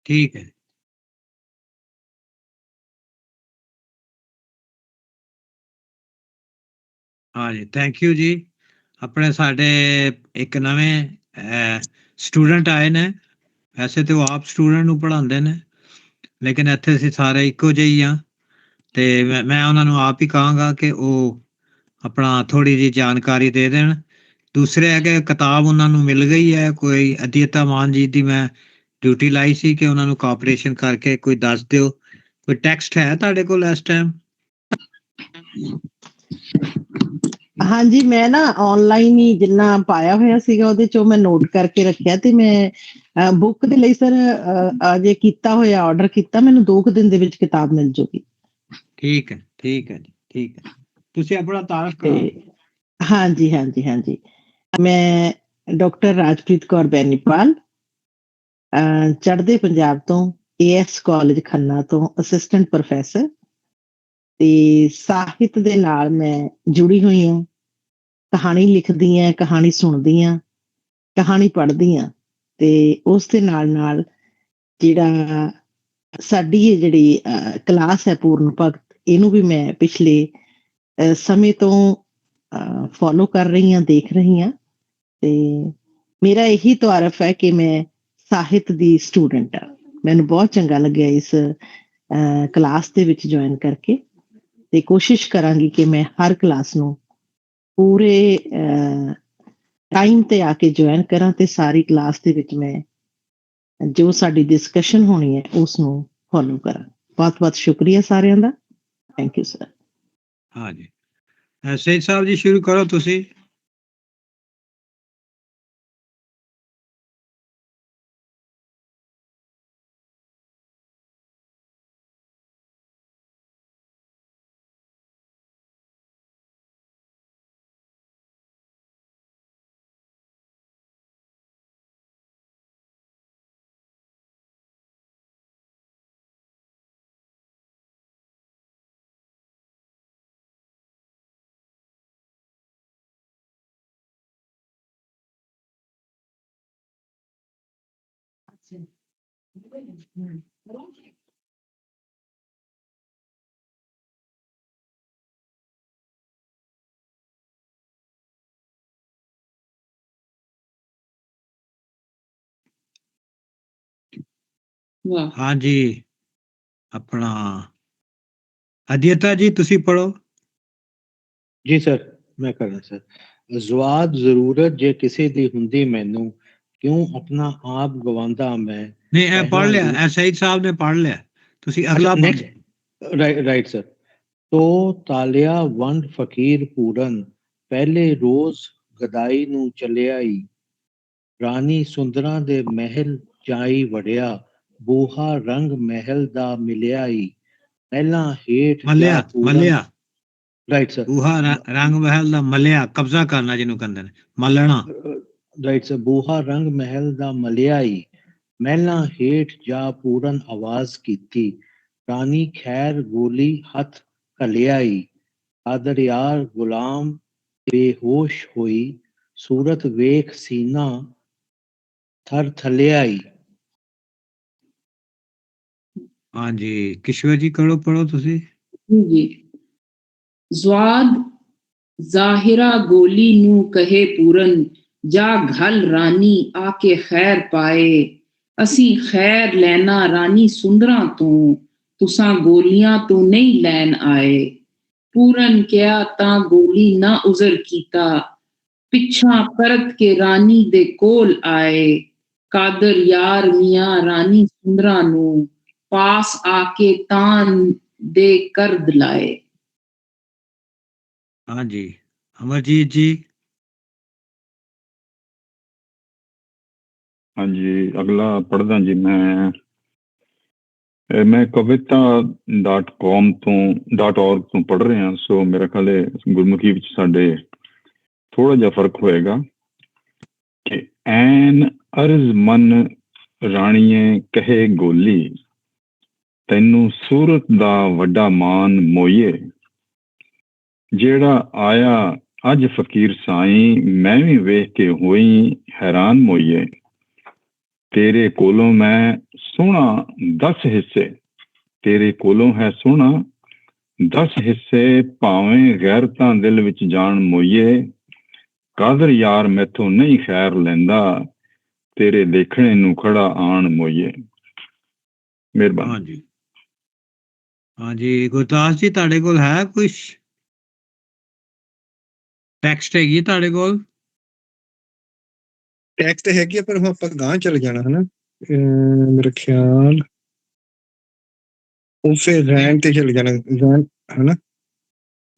ਠੀਕ ਹੈ। ਹਾਂਜੀ, ਥੈਂਕ ਯੂ ਜੀ। ਆਪਣੇ ਸਾਡੇ ਇੱਕ ਨਵੇਂ ਸਟੂਡੈਂਟ ਆਏ ਨੇ। ਵੈਸੇ ਤੇ ਉਹ ਆਪ ਸਟੂਡੈਂਟ ਨੂੰ ਪੜ੍ਹਾਉਂਦੇ ਨੇ, ਲੇਕਿਨ ਇੱਥੇ ਅਸੀਂ ਸਾਰੇ ਇੱਕੋ ਜਿਹੇ ਹੀ ਹਾਂ। ਤੇ ਮੈਂ ਉਹਨਾਂ ਨੂੰ ਆਪ ਹੀ ਕਹਾਂਗਾ ਕਿ ਉਹ ਆਪਣਾ ਥੋੜ੍ਹੀ ਜਿਹੀ ਜਾਣਕਾਰੀ ਦੇ ਦੇਣ। ਦੂਸਰੇ ਹੈਗੇ, ਕਿਤਾਬ ਉਹਨਾਂ ਨੂੰ ਮਿਲ ਗਈ ਹੈ ਕੋਈ ਅਦਿੱਤਾ ਮਾਨ ਜੀ ਦੀ। ਮੈਂ ਡਿਊਟੀ ਲਾਈ ਸੀ ਕਿ ਉਹਨਾਂ ਨੂੰ ਕੋਆਪਰੇਸ਼ਨ ਕਰਕੇ ਕੋਈ ਦੱਸ ਦਿਓ। ਕੋਈ ਟੈਕਸਟ ਹੈ ਤੁਹਾਡੇ ਕੋਲ ਇਸ ਟਾਈਮ? ਹਾਂਜੀ, ਮੈਂ ਨਾ ਆਨਲਾਈਨ ਹੀ ਜਿੰਨਾ ਪਾਇਆ ਹੋਇਆ ਸੀਗਾ ਉਹਦੇ ਚੋਂ ਮੈਂ ਨੋਟ ਕਰਕੇ ਰੱਖਿਆ, ਤੇ ਮੈਂ ਬੁੱਕ ਦੇ ਲਈ ਸਰ ਅਜੇ ਕੀਤਾ ਹੋਇਆ, ਆਰਡਰ ਕੀਤਾ। ਮੈਨੂੰ 2 ਦਿਨ ਦੇ ਵਿੱਚ ਕਿਤਾਬ ਮਿਲ ਜੂਗੀ। ਠੀਕ ਹੈ, ਠੀਕ ਹੈ ਜੀ, ਠੀਕ ਹੈ। ਤੁਸੀਂ ਆਪਣਾ ਤਾਰਫ ਤੇ ਕਰੋ। ਹਾਂਜੀ ਹਾਂਜੀ ਹਾਂਜੀ, ਮੈਂ ਡਾਕਟਰ ਰਾਜਪ੍ਰੀਤ ਕੌਰ ਬੈਨੀਪਾਲ, ਚੜ੍ਹਦੇ ਪੰਜਾਬ ਤੋਂ, ਏਐਸ ਕਾਲਜ ਖੰਨਾ ਤੋਂ ਅਸਿਸਟੈਂਟ ਪ੍ਰੋਫੈਸਰ। ਤੇ ਸਾਹਿਤ ਦੇ ਨਾਲ ਮੈਂ ਜੁੜੀ ਹੋਈ ਹਾਂ। ਕਹਾਣੀ ਲਿਖਦੀ ਹਾਂ, ਕਹਾਣੀ ਸੁਣਦੀ ਹਾਂ, ਕਹਾਣੀ ਪੜ੍ਹਦੀ ਹਾਂ। ਤੇ ਉਸ ਦੇ ਨਾਲ ਨਾਲ ਜਿਹੜਾ ਸਾਡੀ ਇਹ ਜਿਹੜੀ ਕਲਾਸ ਹੈ ਪੂਰਨ ਭਗਤ, ਇਹਨੂੰ ਵੀ ਮੈਂ ਪਿਛਲੇ ਸਮੇਂ ਤੋਂ ਫੋਲੋ ਕਰ ਰਹੀ ਹਾਂ, ਦੇਖ ਰਹੀ ਹਾਂ। ਤੇ ਮੇਰਾ ਇਹੀ ਤਾਰਫ ਹੈ ਕਿ ਮੈਂ ਸਾਹਿਤ ਦੀ ਸਟੂਡੈਂਟ ਹਾਂ। ਮੈਨੂੰ ਬਹੁਤ ਚੰਗਾ ਲੱਗਿਆ ਇਸ ਕਲਾਸ ਦੇ ਵਿੱਚ ਜੁਆਇਨ ਕਰਕੇ, ਤੇ ਕੋਸ਼ਿਸ਼ ਕਰਾਂਗੀ ਕਿ ਮੈਂ ਹਰ ਕਲਾਸ ਨੂੰ ਪੂਰੇ ਟਾਈਮ ਤੇ ਆ ਕੇ ਜੁਆਇਨ ਕਰਾਂ, ਤੇ ਸਾਰੀ ਕਲਾਸ ਦੇ ਵਿੱਚ ਮੈਂ ਜੋ ਸਾਡੀ ਡਿਸਕਸ਼ਨ ਹੋਣੀ ਹੈ ਉਸ ਨੂੰ ਫੋਲੋ ਕਰਾਂ। ਬਹੁਤ ਬਹੁਤ ਸ਼ੁਕਰੀਆ ਸਾਰਿਆਂ ਦਾ। Thank you sir. ਹਾਂਜੀ, ਸਈਦ ਸਾਹਿਬ ਜੀ ਸ਼ੁਰੂ ਕਰੋ ਤੁਸੀਂ। ਹਾਂਜੀ, ਆਪਣਾ ਅਦਿੱਤਾ ਜੀ ਤੁਸੀਂ ਪੜ੍ਹੋ। ਜੀ ਸਰ, ਮੈਂ ਕਰਨਾ ਸਰ। ਜ਼ਵਾਦ ਜ਼ਰੂਰਤ ਜੇ ਕਿਸੇ ਦੀ ਹੁੰਦੀ ਮੈਨੂੰ, ਕਿਉਂ ਆਪਣਾ ਆਪ ਗਵਾਉਂਦਾ ਮੈਂ। ਨਹੀਂ, ਇਹ ਪੜ੍ਹ ਲਿਆ, ਇਹ ਸਈਦ ਸਾਹਿਬ ਨੇ ਪੜ੍ਹ ਲਿਆ, ਤੁਸੀਂ ਅਗਲਾ ਪੜ੍ਹੋ। Right sir. ਤੋ ਤਾਲਿਆ ਵੰਡ ਫਕੀਰ ਪੂਰਨ, ਪਹਿਲੇ ਰੋਜ਼ ਗਦਾਈ ਨੂੰ ਚੱਲਿਆ ਈ। ਰਾਣੀ ਸੁੰਦਰਾਂ ਦੇ ਮਹਿਲ ਜਾਈ ਵੜਿਆ, ਬੂਹਾ ਰੰਗ ਮਹਿਲ ਦਾ ਮਿਲਿਆ ਈ। ਪਹਿਲਾਂ ਹੇਠ ਜਾ ਪੂਰਨ। Right sir. ਬੂਹਾ ਰੰਗ ਮਹਿਲ ਦਾ ਮਲਿਆ, ਕਬਜ਼ਾ ਕਰਨਾ ਜਿਹਨੂੰ ਕਹਿੰਦੇ ਨੇ, ਮਲਣਾ। Right sir. ਬੂਹਾ ਰੰਗ ਮਹਿਲ ਦਾ ਮਲਿਆ ਈ, ਮਹਿਲਾਂ ਹੇਠ ਜਾ ਪੂਰਨ ਆਵਾਜ਼ ਕੀਤੀ। ਰਾਣੀ ਖੈਰ ਗੋਲੀ ਹੱਥ ਘਲਿਆ ਈ, ਕਾਦਰ ਯਾਰ ਗੁਲਾਮ ਬੇਹੋਸ਼ ਹੋਈ। ਸੂਰਤ ਵੇਖ ਸੀਨਾ ਥਰ ਥਲਿਆ ਈ। ਹਾਂਜੀ, ਕਿਸ਼ੋਰ ਜੀ ਕਰੋ, ਪੜ੍ਹੋ ਤੁਸੀਂ। ਜੀ। ਜ਼ਵਾਦ ਜ਼ਾਹਿਰਾ ਗੋਲੀ ਨੂੰ ਕਹੇ ਪੂਰਨ, ਜਾ ਘਲ ਰਾਣੀ ਆ ਕੇ ਖੈਰ ਪਾਏ। ਅਸੀਂ ਖੈਰ ਲੈਣਾ ਰਾਣੀ ਸੁੰਦਰਾਂ ਤੋਂ, ਤੁਸਾਂ ਗੋਲੀਆਂ ਤੋਂ ਨਹੀਂ ਲੈਣ ਆਏ। ਪੂਰਨ ਕਿਹਾ ਤਾਂ ਗੋਲੀ ਨਾ ਉਜ਼ਰ ਕੀਤਾ, ਪਿੱਛਾ ਪਰਤ ਕੇ ਰਾਣੀ ਦੇ ਕੋਲ ਆਏ। ਕਾਦਰ ਯਾਰ ਮੀਆਂ ਰਾਣੀ ਸੁੰਦਰਾਂ ਨੂੰ, ਪਾਸ ਆ ਕੇ ਤਾਨ ਦੇ ਕਰ ਦਿਲਾਏ। ਹਾਂਜੀ, ਅਮਰਜੀਤ ਜੀ। ਹਾਂਜੀ, ਅਗਲਾ ਪੜ੍ਹਦਾ ਜੀ ਮੈਂ ਕਵਿਤਾ.com ਤੋਂ .org ਤੋਂ ਪੜ੍ਹ ਰਿਹਾ। ਸੋ ਮੇਰਾ ਖਿਆਲ ਹੈ ਗੁਰਮੁਖੀ ਵਿੱਚ ਸਾਡੇ ਥੋੜਾ ਜਿਹਾ ਫਰਕ ਹੋਏਗਾ ਕਿ ਐਨ ਅਰਜ਼ ਮਨ ਰਾਣੀਏ ਕਹੇ ਗੋਲੀ, ਤੈਨੂੰ ਸੂਰਤ ਦਾ ਵੱਡਾ ਮਾਨ ਮੋਈਏ। ਜਿਹੜਾ ਆਇਆ ਅੱਜ ਫਕੀਰ ਸਾਈਂ, ਮੈਂ ਵੀ ਵੇਖ ਕੇ ਹੋਈ ਹੈਰਾਨ ਮੋਈਏ। ਤੇਰੇ ਕੋਲੋਂ ਮੈਂ ਸੋਹਣਾ 10 ਹਿੱਸੇ, ਤੇਰੇ ਕੋਲੋਂ ਹੈ ਸੋਹਣਾ 10 ਹਿੱਸੇ, ਭਾਵੇਂ ਗੈਰਤਾਂ ਦਿਲ ਵਿੱਚ ਜਾਣ ਮੋਈਏ, ਕਾਦਰ ਯਾਰ ਮੈਥੋਂ ਨਹੀਂ ਖੈਰ ਲੈਂਦਾ, ਤੇਰੇ ਦੇਖਣੇ ਨੂੰ ਖੜਾ ਆਣ ਮੋਈਏ। ਮਿਹਰਬਾਨੀ। ਹਾਂਜੀ ਹਾਂਜੀ, ਗੁਰਦਾਸ ਜੀ ਤੁਹਾਡੇ ਕੋਲ ਹੈ ਕੁਛ ਟੈਕਸਟ ਹੈਗੀ ਤੁਹਾਡੇ ਕੋਲ? ਟੈਕਸਟ ਹੈਗੀ ਆ, ਪਰ ਹੁਣ ਆਪਾਂ ਗਾਂਹ ਚਲੇ ਜਾਣਾ ਹਨਾ। ਮੇਰਾ ਖਿਆਲ ਉਹ ਫਿਰ ਰੈਂਕ ਤੇ ਚਲੇ ਜਾਣਾ ਹਨਾ।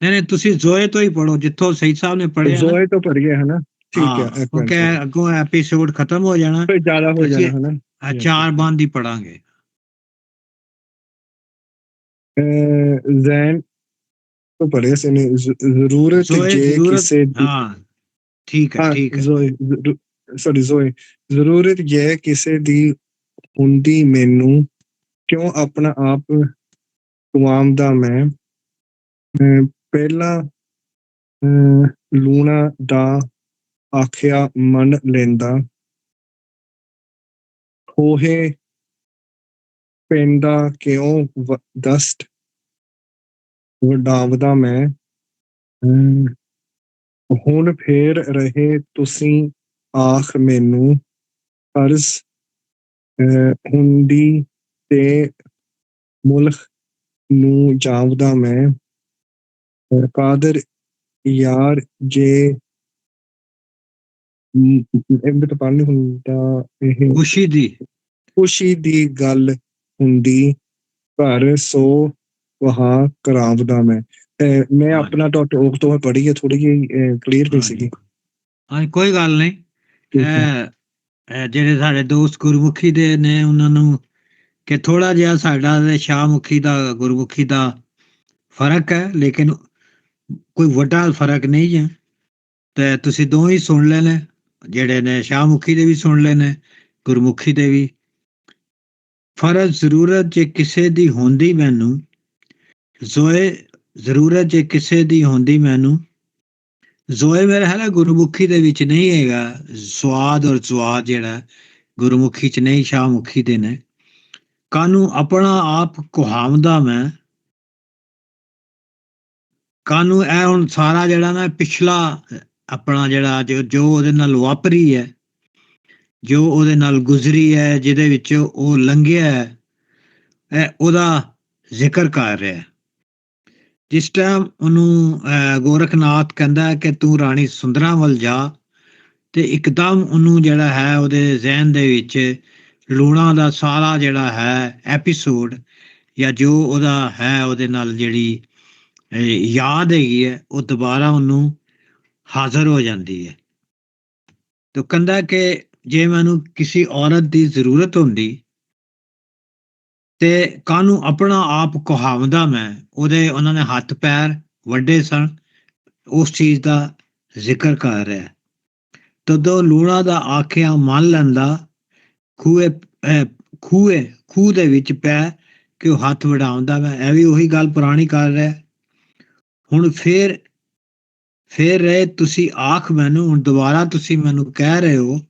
ਨਹੀਂ ਤੁਸੀਂ ਜ਼ੋਏ ਤੋਂ ਹੀ ਪੜੋ ਜਿੱਥੋਂ ਸਹੀ ਸਾਹਿਬ ਨੇ ਪੜ੍ਹਿਆ ਨਾ। ਜ਼ੋਏ ਤੋਂ ਪੜ੍ਹ ਗਏ ਹਨਾ, ਠੀਕ ਹੈ। ਕਿਉਂਕਿ ਅੱਗੋਂ ਐਪੀਸੋਡ ਖਤਮ ਹੋ ਜਾਣਾ, ਫਿਰ ਜ਼ਿਆਦਾ ਹੋ ਜਾਣਾ ਹਨਾ। ਚਾਰ ਬੰਦ ਹੀ ਪੜਾਂਗੇ। ਜ਼ੈਨ ਤੋਂ ਪੜ੍ਹਿਆ ਸੀ ਨੇ, ਜ਼ਰੂਰਤ ਜੇ ਕਿਸੇ ਹਾਂ ਠੀਕ ਹੈ ਠੀਕ ਹੈ। ਜ਼ੋਏ ਜ਼ਰੂਰਤ ਜੇ ਕਿਸੇ ਦੀ ਹੁੰਦੀ, ਮੈਨੂੰ ਕਿਉਂ ਆਪਣਾ ਆਪ ਗਵਾਉਂਦਾ ਮੈਂ, ਪਹਿਲਾਂ ਲੂਣਾ ਦਾ ਆਖਿਆ ਮੰਨ ਲੈਂਦਾ, ਹੋਏ ਪੈਂਦਾ ਕਿਉਂ ਦਸਤ ਵਡਾਵਦਾ ਮੈਂ, ਹੁਣ ਫੇਰ ਰਹੇ ਤੁਸੀਂ ਆਖ ਮੈਨੂੰ, ਅਰਜ਼ ਹੁੰਦੀ ਤੇ ਮੁਲਕ ਨੂੰ ਜਾਵਦਾ ਮੈਂ, ਕਾਦਰ ਯਾਰ ਜੇ ਪੜ੍ਹ ਹੁੰਦਾ, ਇਹ ਖੁਸ਼ੀ ਦੀ ਗੱਲ ਹੁੰਦੀ, ਘਰ ਸੋ ਵਹਾ ਕਰਾਵਦਾ ਮੈਂ ਆਪਣਾ .org ਤੋਂ ਪੜ੍ਹੀ ਹੈ, ਥੋੜੀ ਜਿਹੀ ਕਲੀਅਰ ਨਹੀਂ ਸੀਗੀ। ਹਾਂ ਕੋਈ ਗੱਲ ਨਹੀਂ, ਜਿਹੜੇ ਸਾਡੇ ਦੋਸਤ ਗੁਰਮੁਖੀ ਦੇ ਨੇ ਉਹਨਾਂ ਨੂੰ ਕਿ ਥੋੜਾ ਜਿਹਾ ਸਾਡਾ ਤੇ ਸ਼ਾਹਮੁਖੀ ਦਾ ਗੁਰਮੁਖੀ ਦਾ ਫਰਕ ਹੈ, ਲੇਕਿਨ ਕੋਈ ਵੱਡਾ ਫਰਕ ਨਹੀਂ ਹੈ। ਤੇ ਤੁਸੀਂ ਦੋਵੇਂ ਹੀ ਸੁਣ ਲੈਣੇ, ਜਿਹੜੇ ਨੇ ਸ਼ਾਹਮੁਖੀ ਦੇ ਵੀ ਸੁਣ ਲੈਣੇ, ਗੁਰਮੁਖੀ ਦੇ ਵੀ। ਫਰਜ਼ ਜ਼ਰੂਰਤ ਜੇ ਕਿਸੇ ਦੀ ਹੁੰਦੀ ਮੈਨੂੰ, ਜ਼ੋਏ ਜ਼ਰੂਰਤ ਜੇ ਕਿਸੇ ਦੀ ਹੁੰਦੀ ਮੈਨੂੰ, ਜ਼ੋਏ ਮੇਰਾ ਹੈ ਨਾ ਗੁਰਮੁਖੀ ਦੇ ਵਿੱਚ ਨਹੀਂ ਹੈਗਾ, ਸਵਾਦ ਔਰ ਸਵਾਦ ਜਿਹੜਾ ਗੁਰਮੁਖੀ ਚ ਨਹੀਂ, ਸ਼ਾਹਮੁਖੀ ਦੇ ਨੇ। ਕਾਨੂੰ ਆਪਣਾ ਆਪ ਕੁਹਾਵਦਾ ਮੈਂ, ਕਾਨੂੰ ਇਹ ਹੁਣ ਸਾਰਾ ਜਿਹੜਾ ਨਾ ਪਿਛਲਾ ਆਪਣਾ ਜਿਹੜਾ ਜੋ ਉਹਦੇ ਨਾਲ ਵਾਪਰੀ ਹੈ, ਜੋ ਉਹਦੇ ਨਾਲ ਗੁਜ਼ਰੀ ਹੈ, ਜਿਹਦੇ ਵਿੱਚ ਉਹ ਲੰਘਿਆ ਹੈ, ਇਹ ਉਹਦਾ ਜ਼ਿਕਰ ਕਰ ਰਿਹਾ। ਜਿਸ ਟਾਈਮ ਉਹਨੂੰ ਗੋਰਖਨਾਥ ਕਹਿੰਦਾ ਕਿ ਤੂੰ ਰਾਣੀ ਸੁੰਦਰਾਂ ਵੱਲ ਜਾ, ਤੇ ਇੱਕਦਮ ਉਹਨੂੰ ਜਿਹੜਾ ਹੈ ਉਹਦੇ ਜ਼ਿਹਨ ਦੇ ਵਿੱਚ ਲੂਣਾ ਦਾ ਸਾਰਾ ਜਿਹੜਾ ਹੈ ਐਪੀਸੋਡ, ਜਾਂ ਜੋ ਉਹਦਾ ਹੈ ਉਹਦੇ ਨਾਲ ਜਿਹੜੀ ਯਾਦ ਹੈਗੀ ਹੈ, ਉਹ ਦੁਬਾਰਾ ਉਹਨੂੰ ਹਾਜ਼ਰ ਹੋ ਜਾਂਦੀ ਹੈ। ਤੇ ਕਹਿੰਦਾ ਕਿ ਜੇ ਮੈਨੂੰ ਕਿਸੇ ਔਰਤ ਦੀ ਜ਼ਰੂਰਤ ਹੁੰਦੀ ਤੇ ਕਾਹਨੂੰ ਆਪਣਾ ਆਪ ਕੁਹਾਵਦਾ ਮੈਂ, ਉਹਨਾਂ ਨੇ ਹੱਥ ਪੈਰ ਵੱਡੇ ਸਨ, ਉਸ ਚੀਜ਼ ਦਾ ਜ਼ਿਕਰ ਕਰ ਰਿਹਾ। ਤਦੋਂ ਲੂਣਾ ਦਾ ਆਖਿਆ ਮੰਨ ਲੈਂਦਾ, ਖੂਹ ਦੇ ਵਿੱਚ ਪੈ ਕਿ ਉਹ ਹੱਥ ਵਡਾਉਂਦਾ ਮੈਂ। ਇਹ ਵੀ ਉਹੀ ਗੱਲ ਪੁਰਾਣੀ ਕਰ ਰਿਹਾ। ਹੁਣ ਫੇਰ ਰਹੇ ਤੁਸੀਂ ਆਖ ਮੈਨੂੰ, ਹੁਣ ਦੁਬਾਰਾ ਤੁਸੀਂ ਮੈਨੂੰ ਕਹਿ ਰਹੇ ਹੋ,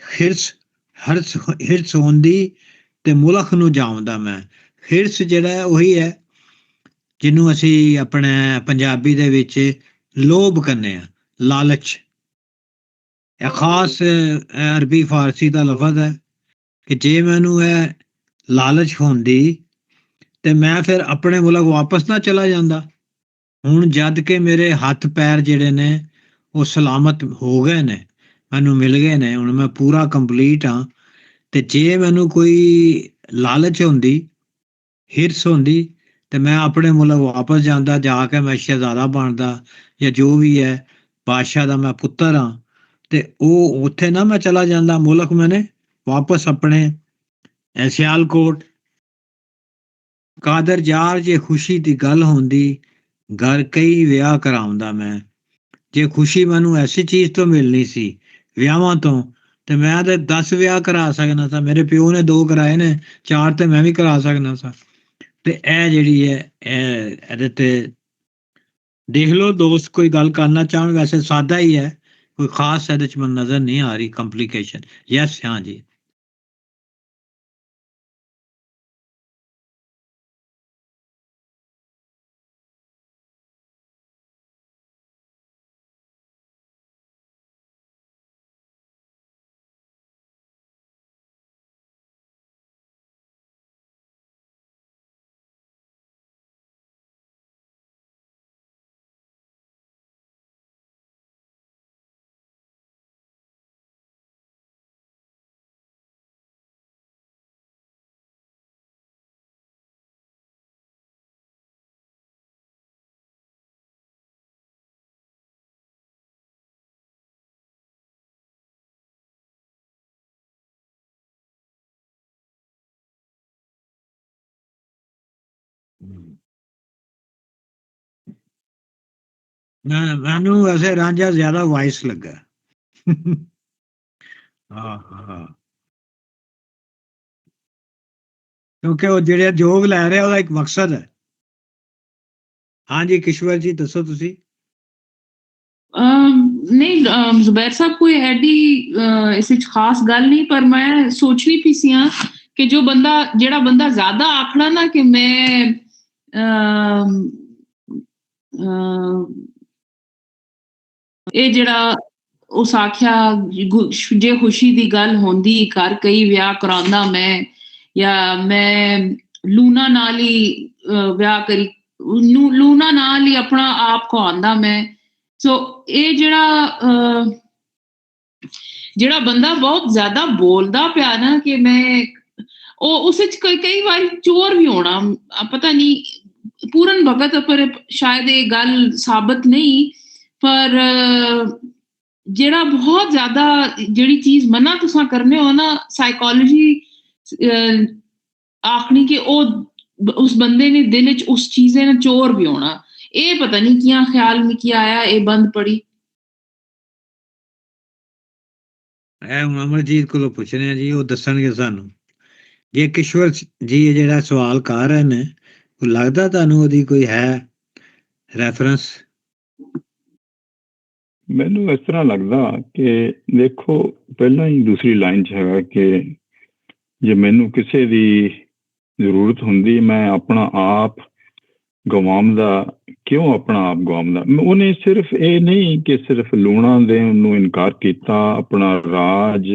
ਹਿਰਸ ਹੁੰਦੀ ਤੇ ਮੁਲਕ ਨੂੰ ਜਾਉਂਦਾ ਮੈਂ। ਹਿਰਸ ਜਿਹੜਾ ਉਹੀ ਹੈ ਜਿਹਨੂੰ ਅਸੀਂ ਆਪਣੇ ਪੰਜਾਬੀ ਦੇ ਵਿੱਚ ਲੋਭ ਕਹਿੰਦੇ ਹਾਂ, ਲਾਲਚ। ਇਹ ਖਾਸ ਅਰਬੀ ਫਾਰਸੀ ਦਾ ਲਫ਼ਜ਼ ਹੈ ਕਿ ਜੇ ਮੈਨੂੰ ਇਹ ਲਾਲਚ ਹੁੰਦੀ ਤੇ ਮੈਂ ਫਿਰ ਆਪਣੇ ਮੁਲਕ ਵਾਪਸ ਨਾ ਚਲਾ ਜਾਂਦਾ। ਹੁਣ ਜਦ ਕਿ ਮੇਰੇ ਹੱਥ ਪੈਰ ਜਿਹੜੇ ਨੇ ਉਹ ਸਲਾਮਤ ਹੋ ਗਏ ਨੇ, ਮੈਨੂੰ ਮਿਲ ਗਏ ਨੇ, ਹੁਣ ਮੈਂ ਪੂਰਾ ਕੰਪਲੀਟ ਹਾਂ, ਤੇ ਜੇ ਮੈਨੂੰ ਕੋਈ ਲਾਲਚ ਹੁੰਦੀ, ਹਿਰਸ ਹੁੰਦੀ, ਤੇ ਮੈਂ ਆਪਣੇ ਮੁਲਕ ਵਾਪਸ ਜਾਂਦਾ, ਜਾ ਕੇ ਮੈਂ ਸ਼ਹਿਜ਼ਾਦਾ ਬਣਦਾ, ਜਾਂ ਜੋ ਵੀ ਹੈ ਬਾਦਸ਼ਾਹ ਦਾ ਮੈਂ ਪੁੱਤਰ ਹਾਂ, ਤੇ ਉਹ ਉੱਥੇ ਨਾ ਮੈਂ ਚਲਾ ਜਾਂਦਾ ਮੁਲਕ ਮੈਨੇ ਵਾਪਸ ਆਪਣੇ ਸਿਆਲਕੋਟ। ਕਾਦਰ ਯਾਰ ਜੇ ਖੁਸ਼ੀ ਦੀ ਗੱਲ ਹੁੰਦੀ, ਘਰ ਕਈ ਵਿਆਹ ਕਰਾਉਂਦਾ ਮੈਂ। ਜੇ ਖੁਸ਼ੀ ਮੈਨੂੰ ਐਸੀ ਚੀਜ਼ ਤੋਂ ਮਿਲਣੀ ਸੀ, ਵਿਆਹਾਂ ਤੋਂ, ਤੇ ਮੈਂ ਤੇ 10 ਵਿਆਹ ਕਰਾ ਸਕਦਾ ਸਾਂ। ਮੇਰੇ ਪਿਓ ਨੇ 2 ਕਰਾਏ ਨੇ, 4 ਤੇ ਮੈਂ ਵੀ ਕਰਾ ਸਕਦਾ ਸਾਂ। ਤੇ ਇਹ ਜਿਹੜੀ ਹੈ ਇਹਦੇ ਤੇ ਦੇਖ ਲਓ ਦੋਸਤ, ਕੋਈ ਗੱਲ ਕਰਨਾ ਚਾਹਣ, ਵੈਸੇ ਸਾਦਾ ਹੀ ਹੈ, ਕੋਈ ਖਾਸ ਇਹਦੇ ਚ ਮੈਨੂੰ ਨਜ਼ਰ ਨਹੀਂ ਆ ਰਹੀ ਕੰਪਲੀਕੇਸ਼ਨ। ਯੈਸ, ਹਾਂ ਜੀ। ਮੈਨੂੰ ਵੈਸੇ ਰਾਂਝਾ ਜ਼ਿਆਦਾ ਵਾਇਸ ਲੱਗਾ। ਹਾਂ ਹਾਂ, ਕਿਉਂਕਿ ਉਹ ਜਿਹੜੇ ਜੋਗ ਲੈ ਰਿਹਾ ਉਹਦਾ ਇੱਕ ਮਕਸਦ ਹੈ। ਹਾਂਜੀ ਕਿਸ਼ਵਰ ਜੀ ਦੱਸੋ ਤੁਸੀਂ। ਨਹੀਂ ਜ਼ੁਬੈਰ ਸਾਹਿਬ ਕੋਈ ਐਡੀ ਇਸ ਵਿੱਚ ਖਾਸ ਗੱਲ ਨਹੀਂ, ਪਰ ਮੈਂ ਸੋਚਣੀ ਪਈ ਸੀ ਕਿ ਜਿਹੜਾ ਬੰਦਾ ਜ਼ਿਆਦਾ ਆਖਣਾ ਨਾ ਕਿ ਮੈਂ ਇਹ ਜਿਹੜਾ ਉਸ ਆਖਿਆ ਜੇ ਖੁਸ਼ੀ ਦੀ ਗੱਲ ਹੁੰਦੀ ਘਰ ਕਈ ਵਿਆਹ ਕਰਾਉਂਦਾ ਮੈਂ, ਜਾਂ ਮੈਂ ਲੂਣਾ ਨਾਲ ਹੀ ਵਿਆਹ ਕਰੀ, ਲੂਣਾ ਨਾਲ ਹੀ ਆਪਣਾ ਆਪ ਖਵਾਉਂਦਾ ਮੈਂ। ਸੋ ਇਹ ਜਿਹੜਾ ਬੰਦਾ ਬਹੁਤ ਜ਼ਿਆਦਾ ਬੋਲਦਾ ਪਿਆ ਨਾ ਕਿ ਮੈਂ, ਉਹ ਉਸ ਵਿੱਚ ਕਈ ਵਾਰੀ ਚੋਰ ਵੀ ਹੋਣਾ, ਪਤਾ ਨਹੀਂ ਪੂਰਨ ਭਗਤ, ਪਰ ਸ਼ਾਇਦ ਇਹ ਗੱਲ ਸਾਬਤ ਨਹੀਂ, ਪਰ ਜਿਹੜਾ ਬਹੁਤ ਜ਼ਿਆਦਾ ਜਿਹੜੀ ਚੀਜ਼ ਮਨਾ ਤੁਸੀਂ ਕਰਨੇ ਹੋ ਨਾ, ਸਾਈਕੋਲੋਜੀ ਆਖਣੀ ਕਿ ਉਹ ਉਸ ਬੰਦੇ ਨੇ ਦਿਲ ਚ ਉਸ ਚੀਜ਼ ਨਾਲ ਚੋਰ ਵੀ ਹੋਣਾ। ਇਹ ਪਤਾ ਨਹੀਂ ਕਿਆ ਖਿਆਲ में ਕੀ ਆਇਆ, ਇਹ ਬੰਦ ਪੜੀ। ਇਹ ਹੁਣ ਅਮਰਜੀਤ ਕੋਲੋਂ ਪੁੱਛਣੇ ਆ ਜੀ, ਉਹ ਦੱਸਣਗੇ ਸਾਨੂੰ। ਜੇ ਕਿਸ਼ਵਰ ਜੀ ਜਿਹੜਾ ਸਵਾਲ ਕਰ ਰਹੇ ਨੇ, ਉਹ ਲੱਗਦਾ ਤੁਹਾਨੂੰ ਉਹਦੀ ਕੋਈ ਹੈ ਰੈਫਰੈਂਸ? ਮੈਨੂੰ ਇਸ ਤਰ੍ਹਾਂ ਲੱਗਦਾ ਕਿ ਦੇਖੋ ਪਹਿਲਾਂ ਹੀ ਦੂਸਰੀ ਲਾਈਨ 'ਚ ਹੈਗਾ ਕਿ ਜੇ ਮੈਨੂੰ ਕਿਸੇ ਦੀ ਜ਼ਰੂਰਤ ਹੁੰਦੀ ਮੈਂ ਆਪਣਾ ਆਪ ਗਵਾਉਂਦਾ, ਕਿਉਂ ਆਪਣਾ ਆਪ ਗਵਾਉਂਦਾ? ਉਹਨੇ ਸਿਰਫ ਇਹ ਨਹੀਂ ਕਿ ਸਿਰਫ ਲੂਣਾ ਦੇ ਉਹਨੂੰ ਇਨਕਾਰ ਕੀਤਾ, ਆਪਣਾ ਰਾਜ,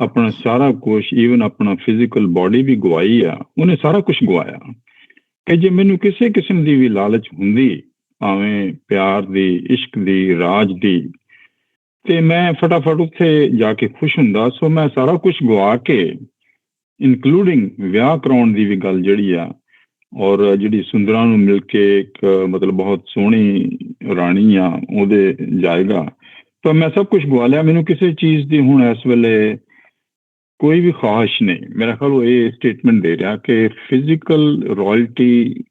ਆਪਣਾ ਸਾਰਾ ਕੁਛ, ਈਵਨ ਆਪਣਾ ਫਿਜ਼ੀਕਲ ਬੋਡੀ ਵੀ ਗਵਾਈ ਆ, ਉਹਨੇ ਸਾਰਾ ਕੁਛ ਗਵਾਇਆ। ਕਿ ਜੇ ਮੈਨੂੰ ਕਿਸੇ ਕਿਸਮ ਦੀ ਵੀ ਲਾਲਚ ਹੁੰਦੀ, ਭਾਵੇਂ ਪਿਆਰ ਦੀ, ਇਸ਼ਕ ਦੀ, ਰਾਜ ਦੀ, ਤੇ ਮੈਂ ਫਟਾਫਟ ਉੱਥੇ ਜਾ ਕੇ ਖੁਸ਼ ਹੁੰਦਾ। ਸੋ ਮੈਂ ਸਾਰਾ ਕੁਛ ਗਵਾ ਕੇ, ਇਨਕਲੂਡਿੰਗ ਵਿਆਹ ਕਰਾਉਣ ਦੀ ਵੀ ਗੱਲ ਜਿਹੜੀ ਆ, ਔਰ ਜਿਹੜੀ ਸੁੰਦਰਾਂ ਨੂੰ ਮਿਲ ਕੇ ਇੱਕ ਮਤਲਬ ਬਹੁਤ ਸੋਹਣੀ ਰਾਣੀ ਆ ਉਹਦੇ ਜਾਏਗਾ, ਤਾਂ ਮੈਂ ਸਭ ਕੁਛ ਗਵਾ ਲਿਆ। ਮੈਨੂੰ ਕਿਸੇ ਚੀਜ਼ ਦੀ ਹੁਣ ਇਸ ਵੇਲੇ ਕੋਈ ਵੀ ਖਵਾਹਿਸ਼ ਨਹੀਂ। ਮੇਰਾ ਖਿਆਲ ਉਹ ਇਹ ਸਟੇਟਮੈਂਟ ਦੇ ਰਿਹਾ ਕਿ ਫਿਜ਼ੀਕਲ ਰਾਇਲਟੀ,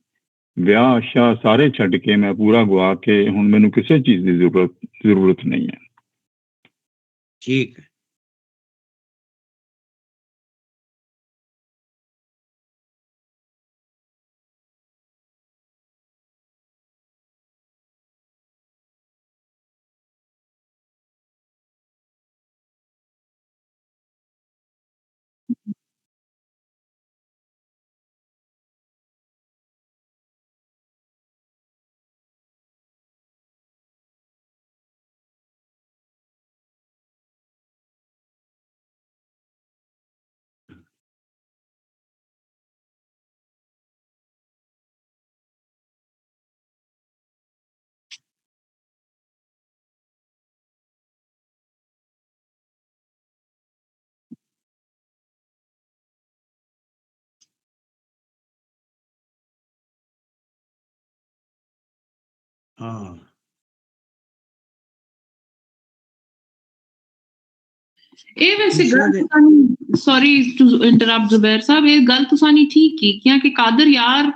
ਵਿਆਹ ਸ਼ਾਹ ਸਾਰੇ ਛੱਡ ਕੇ ਮੈਂ ਪੂਰਾ ਗਵਾ ਕੇ ਹੁਣ ਮੈਨੂੰ ਕਿਸੇ ਚੀਜ਼ ਦੀ ਜ਼ਰੂਰਤ ਨਹੀਂ ਹੈ। ਠੀਕ ਹੈ। ਹਾਂ ਇਹ ਵੈਸੇ ਗੱਲ, ਸੌਰੀ ਟੂ ਇੰਟਰਰਪਟ ਜ਼ੁਬੈਰ ਸਾਹਿਬ, ਇਹ ਗੱਲ ਤੁਸੀਂ ਠੀਕ ਕੀ ਕਿ ਕਾਦਰ ਯਾਰ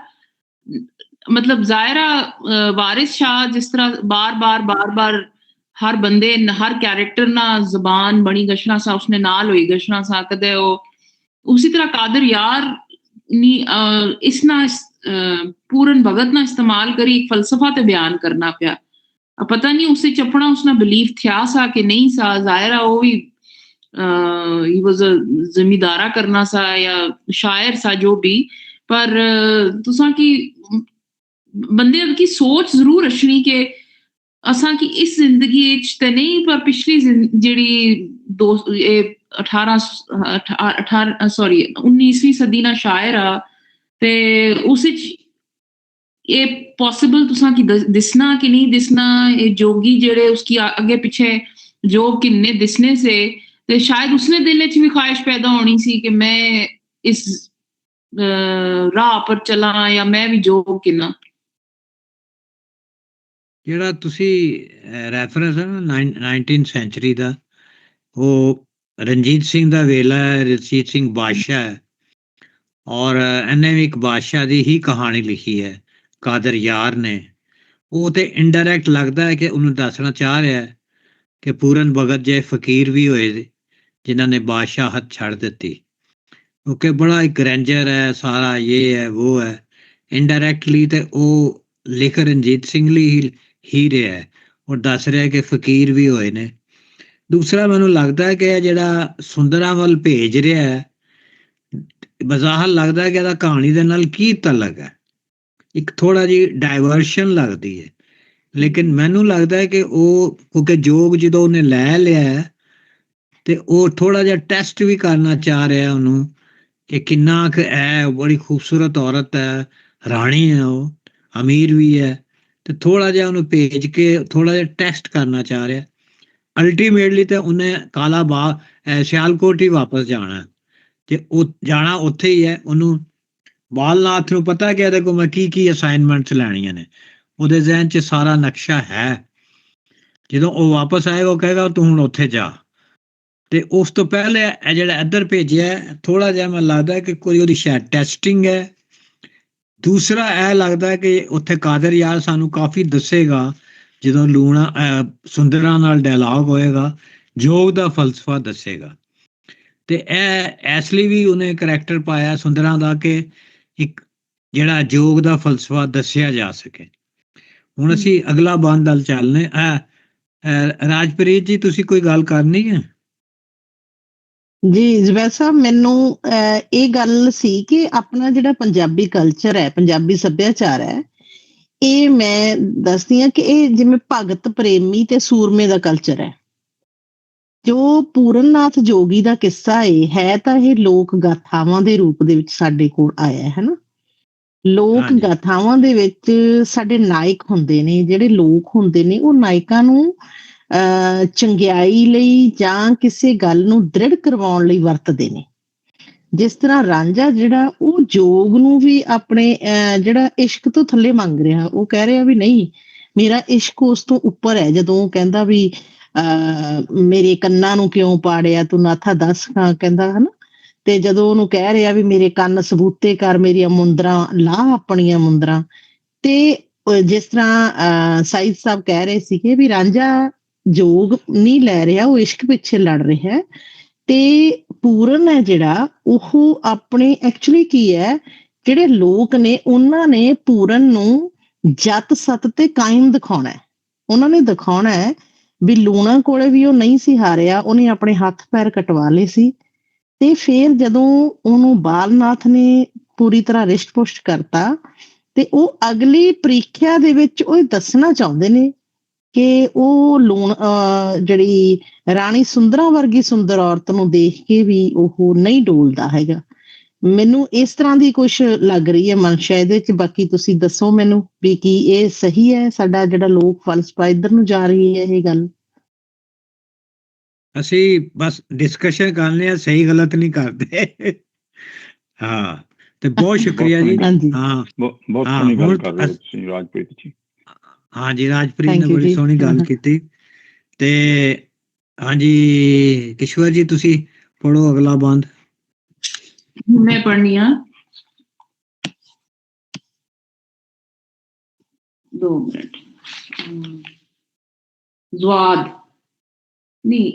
ਮਤਲਬ ਜ਼ਾਹਿਰਾ ਵਾਰਿਸ ਸ਼ਾਹ ਜਿਸ ਤਰ੍ਹਾਂ ਬਾਰ-ਬਾਰ ਹਰ ਬੰਦੇ, ਹਰ ਕੈਰੈਕਟਰ ਨਾਲ ਜ਼ਬਾਨ ਬਣੀ ਗਸ਼ਨਾ ਸਾ, ਉਸਨੇ ਨਾਲ ਹੋਈ ਗਸ਼ਨਾ ਸਾ, ਕਦੇ ਉਹ ਉसी तरह कादर यार नी इसना पूरन भगत ना इस्तेमाल करी एक फलसफा ते बयान करना पिया। पता नहीं उस अपना उसना बिलीफ थिया सा कि नहीं सा, जाहिर है वो भी ही वाज अ जमींदारा करना सा या शायर सा जो भी, पर तुसा की बंदे की सोच जरूर रचनी के असा की इस जिंदगी ते नहीं, पर पिछली जेड़ी 19वीं सदी ना शायर आ ते उस ये पॉसिबल तुसा की दिसना कि नहीं दिसना, ये जोगी जेड़े उसकी आगे पीछे जोग किन्ने दिसने से, ते शायद उसने दिल च भी ख्वाहिश पैदा होनी सी कि मैं इस राह पर चला या मैं भी जोग किन्ना। ਜਿਹੜਾ ਤੁਸੀਂ ਰੈਫਰੈਂਸ ਹੈ ਨਾ 19th ਸੈਂਚਰੀ ਦਾ, ਉਹ ਰਣਜੀਤ ਸਿੰਘ ਦਾ ਵੇਲਾ ਹੈ, ਰਣਜੀਤ ਸਿੰਘ ਬਾਦਸ਼ਾਹ ਹੈ, ਔਰ ਇਹਨੇ ਵੀ ਇੱਕ ਬਾਦਸ਼ਾਹ ਦੀ ਹੀ ਕਹਾਣੀ ਲਿਖੀ ਹੈ, ਕਾਦਰ ਯਾਰ ਨੇ। ਉਹ ਤੇ ਇਨਡਾਇਰੈਕਟ ਲੱਗਦਾ ਹੈ ਕਿ ਉਹਨੂੰ ਦੱਸਣਾ ਚਾਹ ਰਿਹਾ ਹੈ ਕਿ ਪੂਰਨ ਭਗਤ ਜੇ ਫਕੀਰ ਵੀ ਹੋਏ ਜਿਨ੍ਹਾਂ ਨੇ ਬਾਦਸ਼ਾਹਤ ਛੱਡ ਦਿੱਤੀ, ਕਿਉਂਕਿ ਬੜਾ ਇੱਕ ਰੈਂਜਰ ਹੈ, ਸਾਰਾ ਇਹ ਹੈ ਉਹ ਹੈ। ਇਨਡਾਇਰੈਕਟਲੀ ਤੇ ਉਹ ਲਿਖ ਰਣਜੀਤ ਸਿੰਘ ਲਈ ਹੀ ਰਿਹਾ ਹੈ, ਉਹ ਦੱਸ ਰਿਹਾ ਕਿ ਫਕੀਰ ਵੀ ਹੋਏ ਨੇ। ਦੂਸਰਾ ਮੈਨੂੰ ਲੱਗਦਾ ਕਿ ਇਹ ਜਿਹੜਾ ਸੁੰਦਰਾਂ ਵੱਲ ਭੇਜ ਰਿਹਾ ਹੈ, ਬਜ਼ਾਹਰ ਲੱਗਦਾ ਕਿ ਇਹਦਾ ਕਹਾਣੀ ਦੇ ਨਾਲ ਕੀ ਤਲਕ ਹੈ, ਇੱਕ ਥੋੜਾ ਜਿਹੀ ਡਾਇਵਰਸ਼ਨ ਲੱਗਦੀ ਹੈ। ਲੇਕਿਨ ਮੈਨੂੰ ਲੱਗਦਾ ਹੈ ਕਿ ਉਹ ਕਿਉਂਕਿ ਜੋਗ ਜਦੋਂ ਉਹਨੇ ਲੈ ਲਿਆ ਤੇ ਉਹ ਥੋੜਾ ਜਿਹਾ ਟੈਸਟ ਵੀ ਕਰਨਾ ਚਾਹ ਰਿਹਾ ਉਹਨੂੰ ਕਿ ਕਿੰਨਾ ਕੁ ਹੈ, ਬੜੀ ਖੂਬਸੂਰਤ ਔਰਤ ਹੈ, ਰਾਣੀ ਹੈ, ਉਹ ਅਮੀਰ ਵੀ ਹੈ, ਤੇ ਥੋੜਾ ਜਿਹਾ ਉਹਨੂੰ ਭੇਜ ਕੇ ਥੋੜਾ ਜਿਹਾ ਟੈਸਟ ਕਰਨਾ ਚਾਹ ਰਿਹਾ। ਅਲਟੀਮੇਟਲੀ ਤੇ ਉਹਨੇ ਕਾਲਾ ਬਾਗ ਸਿਆਲਕੋਟ ਹੀ ਵਾਪਸ ਜਾਣਾ, ਤੇ ਉਹ ਜਾਣਾ ਉੱਥੇ ਹੀ ਹੈ। ਉਹਨੂੰ ਬਾਲਨਾਥ ਨੂੰ ਪਤਾ ਕਿ ਇਹਦੇ ਕੋਲ ਮੈਂ ਕੀ ਅਸਾਈਨਮੈਂਟਸ ਲੈਣੀਆਂ ਨੇ, ਉਹਦੇ ਜ਼ਿਹਨ 'ਚ ਸਾਰਾ ਨਕਸ਼ਾ ਹੈ। ਜਦੋਂ ਉਹ ਵਾਪਸ ਆਏਗਾ ਉਹ ਕਹੇਗਾ ਤੂੰ ਹੁਣ ਉੱਥੇ ਜਾ। ਤੇ ਉਸ ਤੋਂ ਪਹਿਲੇ ਇਹ ਜਿਹੜਾ ਇੱਧਰ ਭੇਜਿਆ ਥੋੜਾ ਜਿਹਾ ਮੈਨੂੰ ਲੱਗਦਾ ਕਿ ਕੋਈ ਉਹਦੀ ਸ਼ਾਇਦ ਟੈਸਟਿੰਗ ਹੈ। ਦੂਸਰਾ ਇਹ ਲੱਗਦਾ ਕਿ ਉੱਥੇ ਕਾਦਰ ਯਾਰ ਸਾਨੂੰ ਕਾਫੀ ਦੱਸੇਗਾ, ਜਦੋਂ ਲੂਣਾ ਸੁੰਦਰਾਂ ਨਾਲ ਡਾਇਲਾਗ ਹੋਏਗਾ, ਜੋਗ ਦਾ ਫਲਸਫਾ ਦੱਸੇਗਾ। ਤੇ ਇਹ ਇਸ ਲਈ ਵੀ ਉਹਨੇ ਕਰੈਕਟਰ ਪਾਇਆ ਸੁੰਦਰਾਂ ਦਾ ਕਿ ਇੱਕ ਜਿਹੜਾ ਜੋਗ ਦਾ ਫਲਸਫਾ ਦੱਸਿਆ ਜਾ ਸਕੇ। ਹੁਣ ਅਸੀਂ ਅਗਲਾ ਬੰਦ ਵੱਲ ਚੱਲਨੇ। ਰਾਜਪ੍ਰੀਤ ਜੀ ਤੁਸੀਂ ਕੋਈ ਗੱਲ ਕਰਨੀ ਹੈ? ਜੀ ਜ਼ਬੈਰ ਸਾਹਿਬ, ਮੈਨੂੰ ਇਹ ਗੱਲ ਸੀ ਕਿ ਆਪਣਾ ਜਿਹੜਾ ਪੰਜਾਬੀ ਕਲਚਰ ਹੈ, ਪੰਜਾਬੀ ਸੱਭਿਆਚਾਰ ਹੈ, ਇਹ ਮੈਂ ਦੱਸਦੀ ਹਾਂ ਕਿ ਇਹ ਜਿਵੇਂ ਭਗਤ ਪ੍ਰੇਮੀ ਤੇ ਸੂਰਮੇ ਦਾ ਕਲਚਰ ਹੈ। ਜੋ ਪੂਰਨਨਾਥ ਜੋਗੀ ਦਾ ਕਿੱਸਾ ਹੈ ਤਾਂ ਇਹ ਲੋਕ ਗਾਥਾਵਾਂ ਦੇ ਰੂਪ ਦੇ ਵਿੱਚ ਸਾਡੇ ਕੋਲ ਆਇਆ ਹੈ ਨਾ। ਲੋਕ ਗਾਥਾਵਾਂ ਦੇ ਵਿੱਚ ਸਾਡੇ ਨਾਇਕ ਹੁੰਦੇ ਨੇ, ਜਿਹੜੇ ਲੋਕ ਹੁੰਦੇ ਨੇ ਉਹ ਨਾਇਕਾਂ ਨੂੰ ਚੰਗਿਆਈ ਲਈ ਜਾਂ ਕਿਸੇ ਗੱਲ ਨੂੰ ਦ੍ਰਿੜ ਕਰਵਾਉਣ ਲਈ ਵਰਤਦੇ ਨੇ। ਜਿਸ ਤਰ੍ਹਾਂ ਰਾਂਝਾ ਜਿਹੜਾ ਉਹ ਜੋਗ ਨੂੰ ਵੀ ਆਪਣੇ ਜਿਹੜਾ ਇਸ਼ਕ ਤੋਂ ਥੱਲੇ ਮੰਗ ਰਿਹਾ, ਉਹ ਕਹਿ ਰਿਹਾ ਵੀ ਨਹੀਂ ਮੇਰਾ ਇਸ਼ਕ ਉਸ ਤੋਂ ਉੱਪਰ ਹੈ। ਜਦੋਂ ਉਹ ਕਹਿੰਦਾ ਵੀ ਮੇਰੇ ਕੰਨਾਂ ਨੂੰ ਕਿਉਂ ਪਾੜਿਆ ਤੂੰ ਨਾਥਾ ਦੱਸ, ਕਹਿੰਦਾ ਹਨਾ। ਤੇ ਜਦੋਂ ਉਹਨੂੰ ਕਹਿ ਰਿਹਾ ਵੀ ਮੇਰੇ ਕੰਨ ਸਬੂਤੇ ਕਰ, ਮੇਰੀਆਂ ਮੁੰਦਰਾਂ ਲਾਹ ਆਪਣੀਆਂ ਮੁੰਦਰਾਂ, ਤੇ ਜਿਸ ਤਰ੍ਹਾਂ ਸਾਈਦ ਸਾਹਿਬ ਕਹਿ ਰਹੇ ਸੀਗੇ ਵੀ ਰਾਂਝਾ ਜੋਗ ਨਹੀਂ ਲੈ ਰਿਹਾ, ਉਹ ਇਸ਼ਕ ਪਿੱਛੇ ਲੜ ਰਿਹਾ। ਤੇ ਪੂਰਨ ਹੈ ਜਿਹੜਾ ਉਹ ਆਪਣੇ ਐਕਚੁਅਲੀ ਕੀ ਹੈ, ਜਿਹੜੇ ਲੋਕ ਨੇ ਉਹਨਾਂ ਨੇ ਪੂਰਨ ਨੂੰ ਜਤ ਸਤ ਤੇ ਕਾਇਮ ਦਿਖਾਉਣਾ ਹੈ। ਉਹਨਾਂ ਨੇ ਦਿਖਾਉਣਾ ਹੈ ਵੀ ਲੂਣਾ ਕੋਲੇ ਵੀ ਉਹ ਨਹੀਂ ਸੀ ਹਾਰਿਆ, ਉਹਨੇ ਆਪਣੇ ਹੱਥ ਪੈਰ ਕਟਵਾ ਲਏ ਸੀ। ਤੇ ਫਿਰ ਜਦੋਂ ਉਹਨੂੰ ਬਾਲਨਾਥ ਨੇ ਪੂਰੀ ਤਰ੍ਹਾਂ ਰਿਸ਼ਟ ਪੁਸ਼ਟ ਕਰਤਾ ਤੇ ਉਹ ਅਗਲੀ ਪ੍ਰੀਖਿਆ ਦੇ ਵਿੱਚ ਉਹ ਦੱਸਣਾ ਚਾਹੁੰਦੇ ਨੇ ਕਿ ਉਹ ਜਿਹੜੀ ਰਾਣੀ ਸੁੰਦਰਾਂ ਵਰਗੀ ਸੁੰਦਰ ਔਰਤ ਨੂੰ ਦੇਖ ਕੇ ਵੀ ਉਹ ਨਹੀਂ ਡੋਲਦਾ ਹੈਗਾ। ਮੈਨੂੰ ਇਸ ਤਰ੍ਹਾਂ ਦੀ ਕੁਛ ਲੱਗ ਰਹੀ ਹੈ ਮਨਸ਼ਾ ਇਹਦੇ ਵਿੱਚ। ਬਾਕੀ ਤੁਸੀਂ ਦੱਸੋ ਮੈਨੂੰ ਵੀ ਕੀ ਇਹ ਸਹੀ ਹੈ, ਸਾਡਾ ਜਿਹੜਾ ਲੋਕ ਫਲਸਫਾ ਇੱਧਰ ਨੂੰ ਜਾ ਰਹੀ ਹੈ ਇਹ ਗੱਲ? ਅਸੀਂ ਬਸ ਡਿਸਕਸ਼ਨ ਕਰਨੇ ਆ, ਸਹੀ ਗਲਤ ਨਹੀਂ ਕਰਦੇ। ਹਾਂ, ਤੇ ਬਹੁਤ ਸ਼ੁਕਰੀਆ ਜੀ। ਹਾਂ, ਬਹੁਤ ਸੋਹਣੀ ਗੱਲ ਕਰ ਰਹੇ ਹੋ ਤੁਸੀਂ ਰਾਜਪ੍ਰੀਤ ਜੀ। ਹਾਂਜੀ, ਰਾਜਪ੍ਰੀਤ ਨੇ ਬੜੀ ਸੋਹਣੀ ਗੱਲ ਕੀਤੀ। ਤੇ ਹਾਂਜੀ ਕਿਸ਼ਵਰ ਜੀ ਤੁਸੀਂ ਪੜੋ ਅਗਲਾ ਬੰਦ। ਮੈਂ ਪੜ੍ਹਨੀ ਆ, 2 ਮਿੰਟ। ਜ਼ਵਾਦ ਨਹੀਂ,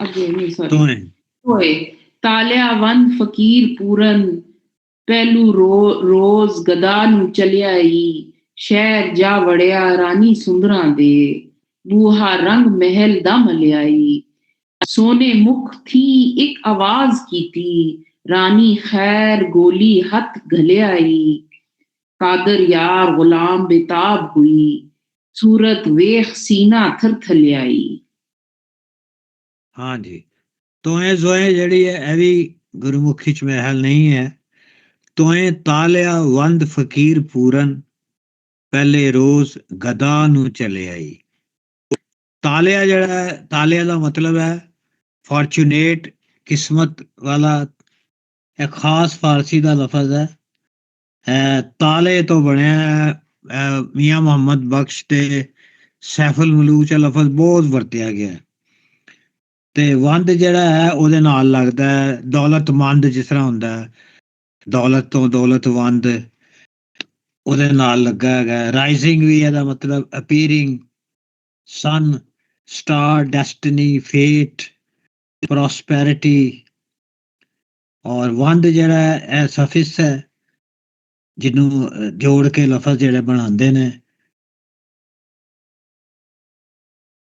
ਅੱਗੇ ਨਹੀਂ, ਸੌਰੀ, ਹੋਏ ਤਾਲਿਆ ਵੰਦ ਫਕੀਰ ਪੂਰਨ, ਪਹਿਲੂ ਰੋਜ਼ ਗਦਾ ਨੂੰ ਚਲਿਆ ਈ, ਸ਼ਹਿਰ ਜਾ ਵੜਿਆ ਰਾਣੀ ਸੁੰਦਰਾਂ ਦੇ, ਬੂਹਾ ਰੰਗ ਮਹਿਲ ਦਾ ਮਲਿਆਈ, ਸੋਨੇ ਮੁਖ ਥੀ ਇੱਕ ਆਵਾਜ਼ ਕੀਤੀ, ਰਾਣੀ ਖੈਰ ਗੋਲੀ ਹੱਥ ਘਲਿਆਈ, ਕਾਦਰ ਯਾਰ ਗੁਲਾਮ ਬੇਤਾਬ ਹੁਈ, ਸੂਰਤ ਵੇਖ ਸੀਨਾ ਥਰਥਲਿਆਈ। ਹਾਂਜੀ, ਤੋਏ ਜ਼ੋਏ ਜਿਹੜੀ ਹੈ ਇਹ ਵੀ ਗੁਰਮੁਖੀ ਚ ਮਹਿਲ ਨਹੀਂ ਹੈ। ਤੋਏ ਤਾਲਿਆ ਵੰਦ ਫਕੀਰ ਪੂਰਨ, ਪਹਿਲੇ ਰੋਜ਼ ਗਦਾ ਨੂੰ ਚਲੇ ਆਈ। ਤਾਲਿਆ ਜਿਹੜਾ ਤਾਲਿਆ ਦਾ ਮਤਲਬ ਹੈ ਫੋਰਚੂਨੇਟ, ਕਿਸਮਤ ਵਾਲਾ। ਇਹ ਖਾਸ ਫਾਰਸੀ ਦਾ ਲਫ਼ਜ਼ ਹੈ। ਤਾਲੇ ਤੋਂ ਬਣਿਆ ਮੀਆਂ ਮੁਹੰਮਦ ਬਖਸ਼ ਤੇ ਸੈਫੁਲ ਮਲੂਕ ਇਹ ਲਫ਼ਜ਼ ਬਹੁਤ ਵਰਤਿਆ ਗਿਆ। ਤੇ ਵੰਦ ਜਿਹੜਾ ਹੈ ਉਹਦੇ ਨਾਲ ਲੱਗਦਾ ਹੈ ਦੌਲਤਮੰਦ, ਜਿਸ ਤਰ੍ਹਾਂ ਹੁੰਦਾ ਹੈ, ਦੌਲਤ ਤੋਂ ਦੌਲਤਵੰਦ, ਉਹਦੇ ਨਾਲ ਲੱਗਾ ਹੈਗਾ। ਰਾਈਜ਼ਿੰਗ ਵੀ ਇਹਦਾ ਮਤਲਬ ਅਪੀਅਰਿੰਗ, ਸਨ, ਸਟਾਰ, ਡੈਸਟਨੀ, ਫੇਟ, ਪ੍ਰੋਸਪੈਰਿਟੀ। ਔਰ ਵੰਦ ਜਿਹੜਾ ਹੈ ਇਹ ਸਫਿਕਸ ਹੈ, ਜਿਹਨੂੰ ਜੋੜ ਕੇ ਲਫ਼ਜ਼ ਜਿਹੜੇ ਬਣਾਉਂਦੇ ਨੇ।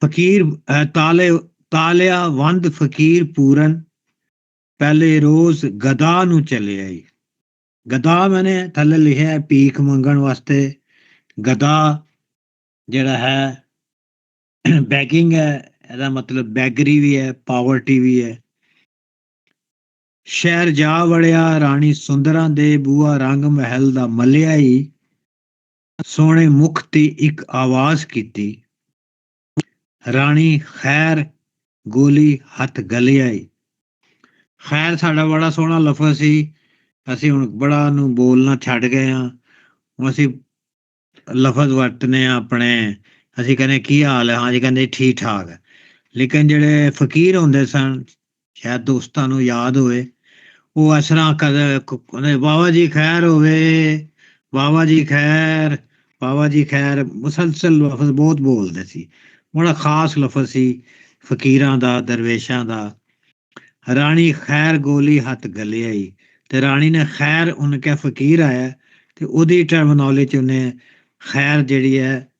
ਫਕੀਰ ਤਾਲਿਆ ਵੰਦ ਫਕੀਰ ਪੂਰਨ, ਪਹਿਲੇ ਰੋਜ਼ ਗਦਾ ਨੂੰ ਚਲੇ ਆਈ। ਗਦਾ ਮੈਨੇ ਥੱਲੇ ਲਿਖਿਆ ਭੀਖ ਮੰਗਣ ਵਾਸਤੇ। ਗਦਾ ਜਿਹੜਾ ਹੈ ਬੈਗਿੰਗ ਹੈ, ਇਹਦਾ ਮਤਲਬ ਬੈਗਰੀ ਵੀ ਹੈ, ਪਾਵਰਟੀ ਵੀ ਹੈ। ਸ਼ਹਿਰ ਜਾ ਵੜਿਆ ਰਾਣੀ ਸੁੰਦਰਾਂ ਦੇ, ਬੂਆ ਰੰਗ ਮਹਿਲ ਦਾ ਮੱਲਿਆ ਹੀ, ਸੋਹਣੇ ਮੁਖ ਦੀ ਇੱਕ ਆਵਾਜ਼ ਕੀਤੀ, ਰਾਣੀ ਖੈਰ ਗੋਲੀ ਹੱਥ ਗਲਿਆ ਈ। ਖੈਰ ਸਾਡਾ ਬੜਾ ਸੋਹਣਾ ਲਫ਼ਜ਼ ਸੀ, ਅਸੀਂ ਹੁਣ ਬੜਾ ਨੂੰ ਬੋਲਣਾ ਛੱਡ ਗਏ ਹਾਂ। ਹੁਣ ਅਸੀਂ ਲਫ਼ਜ਼ ਵਰਤਨੇ ਆ ਆਪਣੇ, ਅਸੀਂ ਕਹਿੰਦੇ ਕੀ ਹਾਲ ਹੈ, ਹਾਂਜੀ ਕਹਿੰਦੇ ਠੀਕ ਠਾਕ ਹੈ। ਲੇਕਿਨ ਜਿਹੜੇ ਫਕੀਰ ਹੁੰਦੇ ਸਨ, ਸ਼ਾਇਦ ਦੋਸਤਾਂ ਨੂੰ ਯਾਦ ਹੋਵੇ, ਉਹ ਇਸ ਤਰ੍ਹਾਂ ਕਦੇ ਬਾਬਾ ਜੀ ਖੈਰ ਹੋਵੇ, ਬਾਬਾ ਜੀ ਖੈਰ, ਬਾਬਾ ਜੀ ਖੈਰ, ਮੁਸਲਸਲ ਲਫ਼ਜ਼ ਬਹੁਤ ਬੋਲਦੇ ਸੀ। ਬੜਾ ਖਾਸ ਲਫ਼ਜ਼ ਸੀ ਫਕੀਰਾਂ ਦਾ, ਦਰਵੇਸ਼ਾਂ ਦਾ। ਰਾਣੀ ਖੈਰ ਗੋਲੀ ਹੱਥ ਗਲਿਆ ਈ, ਤੇ ਰਾਣੀ ਨੇ ਖੈਰ ਉਹਨੇ ਕਿਹਾ ਫਕੀਰ ਆਇਆ, ਤੇ ਉਹਦੀ ਟਰਮਨੋਲੋਜੀ ਉਹਨੇ ਖੈਰ ਜਿਹੜੀ ਹੈ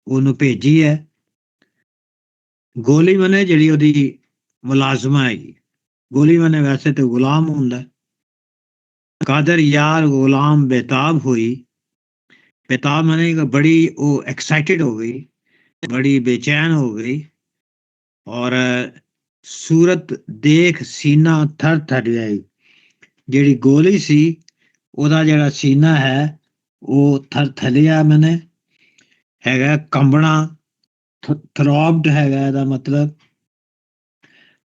ਉਹਨੂੰ ਭੇਜੀ ਹੈ। ਗੋਲੀ ਮਨੇ ਜਿਹੜੀ ਉਹਦੀ ਮੁਲਾਜ਼ਮਾ ਹੈਗੀ, ਗੋਲੀ ਮਨੇ ਵੈਸੇ ਤੇ ਗੁਲਾਮ ਹੁੰਦਾ। ਕਾਦਰ ਯਾਰ ਗੁਲਾਮ ਬੇਤਾਬ ਹੋਈ, ਬੇਤਾਬ ਮਨੇ ਬੜੀ ਉਹ ਐਕਸਾਈਟਿਡ ਹੋ ਗਈ, ਬੜੀ ਬੇਚੈਨ ਹੋ ਗਈ। ਔਰ ਸੂਰਤ ਦੇਖ ਸੀਨਾ ਥਰ ਥਰ ਜਾਈ, ਜਿਹੜੀ ਗੋਲੀ ਸੀ ਉਹਦਾ ਜਿਹੜਾ ਸੀਨਾ ਹੈ ਉਹ ਥਰਥਲਿਆ ਮੈਨੇ ਹੈਗਾ, ਕੰਬਣਾ, ਥਰੋਬਡ ਹੈਗਾ ਇਹਦਾ ਮਤਲਬ,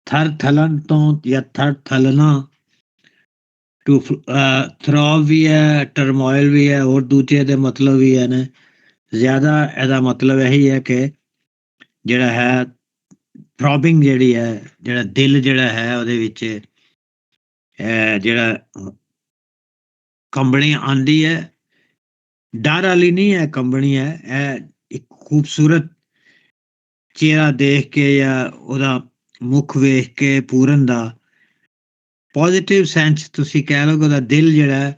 ਥਰ ਥਲਨ ਤੋਂ ਜਾਂ ਥਰ ਥਲਣਾ। ਟੂ ਥਰੋਬ ਵੀ ਹੈ, ਟਰਮੋਇਲ ਵੀ ਹੈ, ਹੋਰ ਦੂਜੇ ਦੇ ਮਤਲਬ ਵੀ ਹੈ ਨੇ। ਜ਼ਿਆਦਾ ਇਹਦਾ ਮਤਲਬ ਇਹੀ ਹੈ ਕਿ ਜਿਹੜਾ ਹੈ ਥਰੋਬਿੰਗ ਜਿਹੜੀ ਹੈ, ਜਿਹੜਾ ਦਿਲ ਜਿਹੜਾ ਹੈ ਉਹਦੇ ਵਿੱਚ ਜਿਹੜਾ ਕੰਬਣੀ ਆਉਂਦੀ ਹੈ, ਡਰ ਵਾਲੀ ਨਹੀਂ ਹੈ ਕੰਬਣੀ ਹੈ, ਇਹ ਇੱਕ ਖੂਬਸੂਰਤ ਚਿਹਰਾ ਦੇਖ ਕੇ ਜਾਂ ਉਹਦਾ ਮੁਖ ਵੇਖ ਕੇ ਪੂਰਨ ਦਾ ਪੋਜ਼ਿਟਿਵ ਸੈਂਸ ਤੁਸੀਂ ਕਹਿ ਲਓ ਕਿ ਉਹਦਾ ਦਿਲ ਜਿਹੜਾ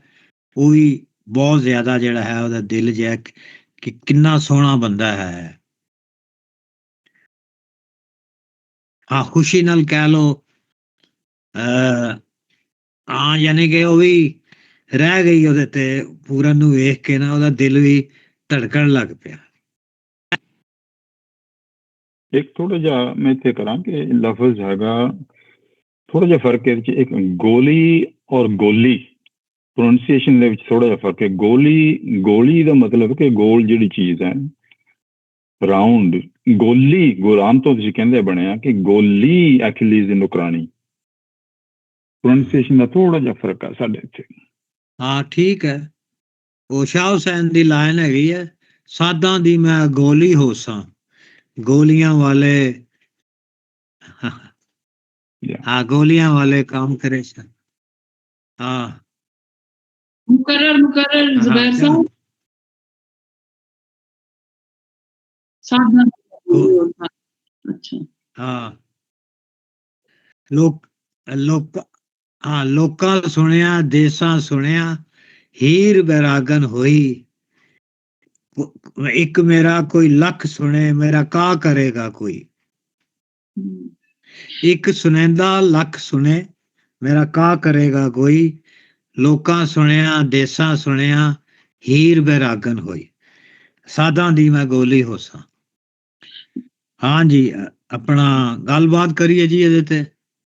ਉਹ ਵੀ ਬਹੁਤ ਜ਼ਿਆਦਾ ਜਿਹੜਾ ਹੈ ਉਹਦਾ ਦਿਲ ਜਿਹਾ ਕਿ ਕਿੰਨਾ ਸੋਹਣਾ ਬੰਦਾ ਹੈ। ਹਾਂ, ਖੁਸ਼ੀ ਨਾਲ ਕਹਿ ਲਓ, ਹਾਂ, ਯਾਨੀ ਕਿ ਉਹ ਵੀ ਰਹਿ ਗਈ ਉਹਦੇ ਤੇ, ਪੂਰਨ ਨੂੰ ਵੇਖ ਕੇ ਨਾ ਉਹਦਾ ਦਿਲ ਵੀ ਧੜਕਣ ਲੱਗ ਪਿਆ। ਇੱਕ ਥੋੜਾ ਜਿਹਾ ਮੈਂ ਇੱਥੇ ਕਰਾਂ ਕਿ ਲਫ਼ਜ਼ ਹੈਗਾ ਥੋੜਾ ਜਿਹਾ ਫਰਕ ਹੈ ਵਿੱਚ, ਇੱਕ ਗੋਲੀ ਔਰ ਗੋਲੀ ਪ੍ਰੋਨਾਂਸੀਏਸ਼ਨ ਦੇ ਵਿੱਚ ਥੋੜਾ ਜਿਹਾ ਫਰਕ ਹੈ। ਗੋਲੀ ਦਾ ਮਤਲਬ ਕਿ ਗੋਲ ਜਿਹੜੀ ਚੀਜ਼ ਹੈ, ਰਾਉਂਡ। ਗੋਲੀ ਗੁਲਾਮ ਤੋਂ ਤੁਸੀਂ ਕਹਿੰਦੇ ਬਣਿਆ ਕਿ ਗੋਲੀ ਐਕਚੁਅਲੀ ਇਜ਼ ਨੌਕਰਾਨੀ। ਪ੍ਰੋਨਾਂਸੀਏਸ਼ਨ ਦਾ ਥੋੜਾ ਜਿਹਾ ਫਰਕ ਹੈ ਸਾਡੇ ਇੱਥੇ। ਹਾਂ ਠੀਕ ਹੈ, ਉਹ ਸ਼ਾਹ ਹੁਸੈਨ ਦੀ ਲਾਈਨ ਹੈਗੀ ਹੈ, ਸਾਧਾਂ ਦੀ ਮੈਂ ਗੋਲੀ ਹੋਸਾਂ, ਗੋਲੀਆਂ ਵਾਲੇ ਹਾਂ ਗੋਲੀਆਂ ਵਾਲੇ ਕੰਮ ਕਰੇ ਸਨ। ਹਾਂ ਮੁਕਰਰ ਜ਼ੁਬੈਰ ਸਾਹਿਬ ਅੱਛਾ। ਹਾਂ ਲੋਕਾਂ ਸੁਣਿਆ, ਦੇਸਾਂ ਸੁਣਿਆ, ਹੀਰ ਬੈਰਾਗਨ ਹੋਈ, ਇੱਕ ਮੇਰਾ ਕੋਈ ਲੱਖ ਸੁਣੇ, ਮੇਰਾ ਕਾ ਕਰੇਗਾ ਕੋਈ। ਇੱਕ ਸੁਣੈਂਦਾ ਲੱਖ ਸੁਣੇ, ਮੇਰਾ ਕਾ ਕਰੇਗਾ ਕੋਈ, ਲੋਕਾਂ ਸੁਣਿਆ, ਦੇਸਾਂ ਸੁਣਿਆ, ਹੀਰ ਬੈਰਾਗਨ ਹੋਈ, ਸਾਧਾਂ ਦੀ ਮੈਂ ਗੋਲੀ ਹੋਸਾਂ। ਹਾਂਜੀ, ਆਪਣਾ ਗੱਲਬਾਤ ਕਰੀਏ ਜੀ ਇਹਦੇ ਤੇ।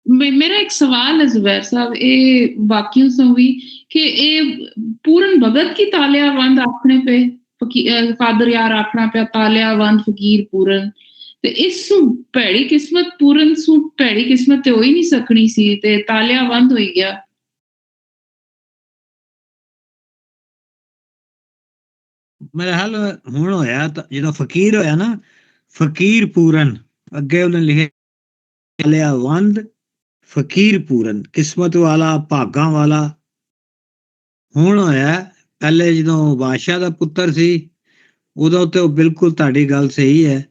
ਮੇਰਾ ਇੱਕ ਸਵਾਲ ਹੈ ਜ਼ੁਬੈਰ ਸਾਹਿਬ, ਇਹ ਬਾਕੀਆਂ ਤੋਂ ਵੀ, ਕਿ ਇਹ ਪੂਰਨ ਭਗਤ ਕੀ ਤਾਲਿਆ ਵੰਦ ਆਖਣੇ ਪਏ, ਕਾਦਰ ਯਾਰ ਆਖਣਾ ਪਿਆ ਤਾਲਿਆ ਵੰਦ ਫਕੀਰ ਪੂਰਨ, ਤੇ ਇਸ ਭੈੜੀ ਕਿਸਮਤ ਪੂਰਨ ਸੂ ਭੈੜੀ ਕਿਸਮਤ ਤੇ ਹੋ ਹੀ ਨਹੀਂ ਸਕਣੀ ਸੀ, ਤੇ ਤਾਲਿਆ ਵੰਦ ਹੋਈ ਗਿਆ। ਮੇਰਾ ਹਾਲ ਹੁਣ ਹੋਇਆ ਜਦੋਂ ਫਕੀਰ ਹੋਇਆ ਨਾ, ਫਕੀਰ ਪੂਰਨ, ਅੱਗੇ ਉਹਨੇ ਲਿਖਿਆ ਲਿਆ ਵੰਦ ਫਕੀਰ ਪੂਰਨ, ਕਿਸਮਤ ਵਾਲਾ, ਭਾਗਾਂ ਵਾਲਾ। ਹੁਣ ਹੋਇਆ, ਪਹਿਲੇ ਜਦੋਂ ਬਾਦਸ਼ਾਹ ਦਾ ਪੁੱਤਰ ਸੀ ਉਦੋਂ ਤੇ ਉਹ ਬਿਲਕੁਲ ਤੁਹਾਡੀ ਗੱਲ ਸਹੀ ਹੈ,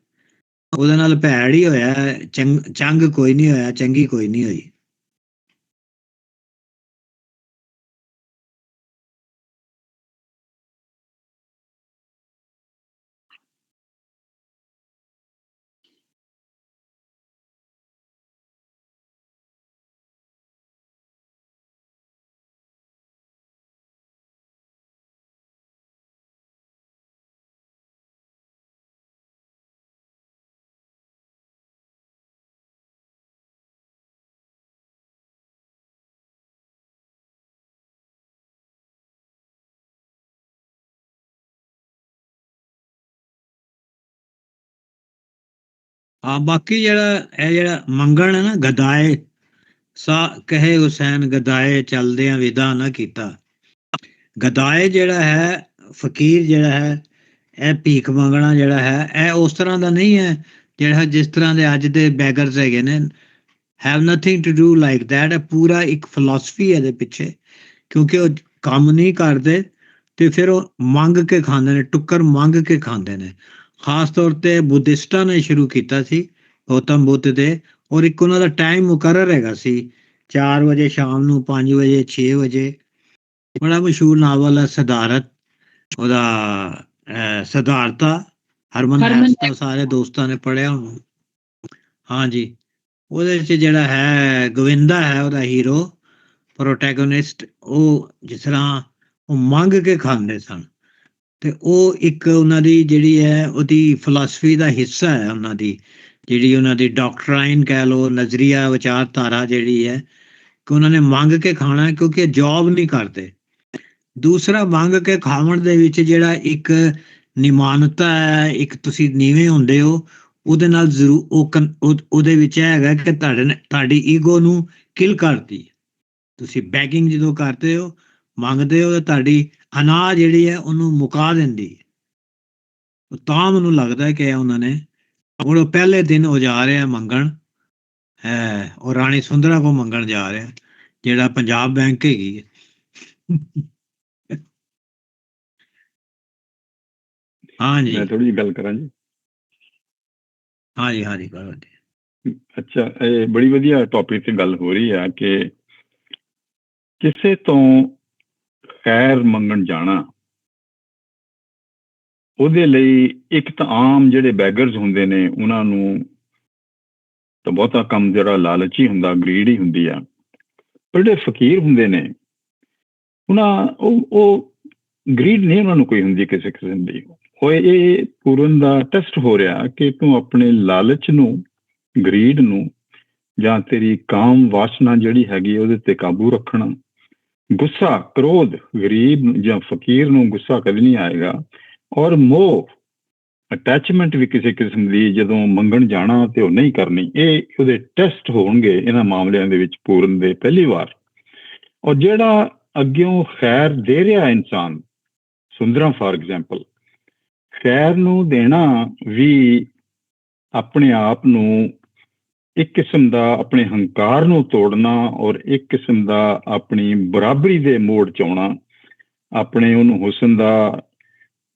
ਉਹਦੇ ਨਾਲ ਭੈੜ ਹੀ ਹੋਇਆ, ਚੰਗ ਕੋਈ ਨਹੀਂ ਹੋਇਆ, ਚੰਗੀ ਕੋਈ ਨਹੀਂ ਹੋਈ। ਹਾਂ, ਬਾਕੀ ਜਿਹੜਾ ਮੰਗਣ ਹੈ ਨਾ, ਗਦਾਏ ਸਾ ਕਹੇ ਹੁਸੈਨ ਗਦਾਏ ਚਲਦਿਆਂ ਵਿਦਾ ਨਾ ਕੀਤਾ। ਗਦਾਏ ਜਿਹੜਾ ਹੈ, ਫਕੀਰ ਜਿਹੜਾ ਹੈ, ਇਹ ਭੀਖ ਮੰਗਣਾ ਜਿਹੜਾ ਹੈ, ਇਹ ਉਸ ਤਰ੍ਹਾਂ ਦਾ ਨਹੀਂ ਹੈ ਜਿਹੜਾ ਜਿਸ ਤਰ੍ਹਾਂ ਦੇ ਅੱਜ ਦੇ ਬੈਗਰਸ ਹੈਗੇ ਨੇ। Have nothing to do like that. ਪੂਰਾ ਇੱਕ ਫਿਲਾਸਫੀ ਇਹਦੇ ਪਿੱਛੇ, ਕਿਉਂਕਿ ਉਹ ਕੰਮ ਨਹੀਂ ਕਰਦੇ ਤੇ ਫਿਰ ਉਹ ਮੰਗ ਕੇ ਖਾਂਦੇ ਨੇ, ਟੁੱਕਰ ਮੰਗ ਕੇ ਖਾਂਦੇ ਨੇ। ਖਾਸ ਤੌਰ ਤੇ ਬੁੱਧਿਸਟਾਂ ਨੇ ਸ਼ੁਰੂ ਕੀਤਾ ਸੀ, ਗੌਤਮ ਬੁੱਧ ਦੇ, ਔਰ ਇੱਕ ਉਹਨਾਂ ਦਾ ਟਾਈਮ ਮੁਕਰਰ ਹੈਗਾ ਸੀ, 4 ਵਜੇ ਸ਼ਾਮ ਨੂੰ, 5 ਵਜੇ, 6 ਵਜੇ। ਬੜਾ ਮਸ਼ਹੂਰ ਨਾਵਲ ਹੈ ਸਿਧਾਰਥ, ਉਹਦਾ ਸਿਧਾਰਥਾ, ਹਰਮਨ ਹੈਸ, ਸਾਰੇ ਦੋਸਤਾਂ ਨੇ ਪੜ੍ਹਿਆ ਉਹਨੂੰ। ਹਾਂਜੀ, ਉਹਦੇ 'ਚ ਜਿਹੜਾ ਹੈ ਗੋਵਿੰਦਾ ਹੈ ਉਹਦਾ ਹੀਰੋ, ਪ੍ਰੋਟੈਗੋਨਿਸਟ। ਉਹ ਜਿਸ ਤਰ੍ਹਾਂ ਉਹ ਮੰਗ ਕੇ ਖਾਂਦੇ ਸਨ, ਤੇ ਉਹ ਇੱਕ ਉਹਨਾਂ ਦੀ ਜਿਹੜੀ ਹੈ ਉਹਦੀ ਫਿਲਾਸਫੀ ਦਾ ਹਿੱਸਾ ਹੈ, ਉਹਨਾਂ ਦੀ ਜਿਹੜੀ ਉਹਨਾਂ ਦੀ ਡਾਕਟਰਾਈਨ ਕਹਿ ਲਓ, ਨਜ਼ਰੀਆ, ਵਿਚਾਰਧਾਰਾ ਜਿਹੜੀ ਹੈ ਕਿ ਉਹਨਾਂ ਨੇ ਮੰਗ ਕੇ ਖਾਣਾ, ਕਿਉਂਕਿ ਜੌਬ ਨਹੀਂ ਕਰਦੇ। ਦੂਸਰਾ, ਮੰਗ ਕੇ ਖਾਵਣ ਦੇ ਵਿੱਚ ਜਿਹੜਾ ਇੱਕ ਨਿਮਾਨਤਾ ਹੈ, ਇੱਕ ਤੁਸੀਂ ਨੀਵੇਂ ਹੁੰਦੇ ਹੋ, ਉਹਦੇ ਨਾਲ ਜ਼ਰੂਰ ਉਹਦੇ ਵਿੱਚ ਹੈਗਾ ਕਿ ਤੁਹਾਡੀ ਈਗੋ ਨੂੰ ਕਿਲ ਕਰਦੀ ਹੈ। ਤੁਸੀਂ ਬੈਗਿੰਗ ਜਦੋਂ ਕਰਦੇ ਹੋ, ਮੰਗਦੇ ਹੋ, ਤਾਂ ਤੁਹਾਡੀ ਅਨਾ ਜਿਹੜੀ ਹੈ ਉਹਨੂੰ ਮੁਕਾ ਦਿੰਦੀ ਹੈ। ਤਾਂ ਮੈਨੂੰ ਲੱਗਦਾ ਕਿ ਉਹਨਾਂ ਨੇ ਹੁਣ ਉਹ ਪਹਿਲੇ ਦਿਨ ਉਹ ਜਾ ਰਿਹਾ ਮੰਗਣ ਹੈ, ਉਹ ਰਾਣੀ ਸੁੰਦਰਾ ਕੋ ਮੰਗਣ ਜਾ ਰਿਹਾ, ਜਿਹੜਾ ਪੰਜਾਬ ਬੈਂਕ ਹੈਗੀ ਹੈ। ਹਾਂਜੀ, ਮੈਂ ਥੋੜੀ ਜਿਹੀ ਗੱਲ ਕਰਾਂ ਜੀ। ਹਾਂਜੀ, ਹਾਂਜੀ, ਕਰੋ ਜੀ। ਅੱਛਾ, ਇਹ ਬੜੀ ਵਧੀਆ ਟੌਪਿਕ ਤੇ ਗੱਲ ਹੋ ਰਹੀ ਆ ਕਿ ਕਿਸੇ ਤੋਂ ਖੈਰ ਮੰਗਣ ਜਾਣਾ, ਉਹਦੇ ਲਈ ਇੱਕ ਤਾਂ ਆਮ ਜਿਹੜੇ ਬੈਗਰਸ ਹੁੰਦੇ ਨੇ ਉਹਨਾਂ ਨੂੰ ਤਾਂ ਬਹੁਤਾ ਕੰਮ ਜਿਹੜਾ ਲਾਲਚੀ ਹੁੰਦਾ, ਗਰੀਡ ਹੀ ਹੁੰਦੀ ਆ। ਪਰ ਜਿਹੜੇ ਫਕੀਰ ਹੁੰਦੇ ਨੇ ਉਹ ਗਰੀਡ ਨਹੀਂ ਉਹਨਾਂ ਨੂੰ ਕੋਈ ਹੁੰਦੀ ਕਿਸੇ ਕਿਸਮ ਦੀ। ਉਹ ਇਹ ਪੂਰਨ ਦਾ ਟੈਸਟ ਹੋ ਰਿਹਾ ਕਿ ਤੂੰ ਆਪਣੇ ਲਾਲਚ ਨੂੰ, ਗਰੀਡ ਨੂੰ, ਜਾਂ ਤੇਰੀ ਕਾਮ ਵਾਸਨਾ ਜਿਹੜੀ ਹੈਗੀ ਉਹਦੇ ਤੇ ਕਾਬੂ ਰੱਖਣਾ। ਗੁੱਸਾ, ਕ੍ਰੋਧ ਗਰੀਬ ਜਾਂ ਫਕੀਰ ਨੂੰ ਗੁੱਸਾ ਕਦੇ ਨਹੀਂ ਆਏਗਾ। ਔਰ ਮੋਹ, ਅਟੈਚਮੈਂਟ ਵੀ ਕਿਸੇ ਕਿਸਮ ਦੀ ਜਦੋਂ ਮੰਗਣ ਜਾਣਾ ਤੇ ਉਹ ਨਹੀਂ ਕਰਨੀ। ਇਹ ਉਹਦੇ ਟੈਸਟ ਹੋਣਗੇ ਇਹਨਾਂ ਮਾਮਲਿਆਂ ਦੇ ਵਿੱਚ ਪੂਰਨ ਦੇ ਪਹਿਲੀ ਵਾਰ। ਔਰ ਜਿਹੜਾ ਅੱਗਿਓਂ ਖੈਰ ਦੇ ਰਿਹਾ ਇਨਸਾਨ, ਸੁੰਦਰਾ ਫਾਰ ਐਗਜ਼ਾਮਪਲ, ਖੈਰ ਨੂੰ ਦੇਣਾ ਵੀ ਆਪਣੇ ਆਪ ਨੂੰ ਇੱਕ ਕਿਸਮ ਦਾ ਆਪਣੇ ਹੰਕਾਰ ਨੂੰ ਤੋੜਨਾ, ਔਰ ਇੱਕ ਕਿਸਮ ਦਾ ਆਪਣੀ ਬਰਾਬਰੀ ਦੇ ਮੋੜ 'ਚ ਆਉਣਾ। ਆਪਣੇ ਉਹਨੂੰ ਹੁਸਨ ਦਾ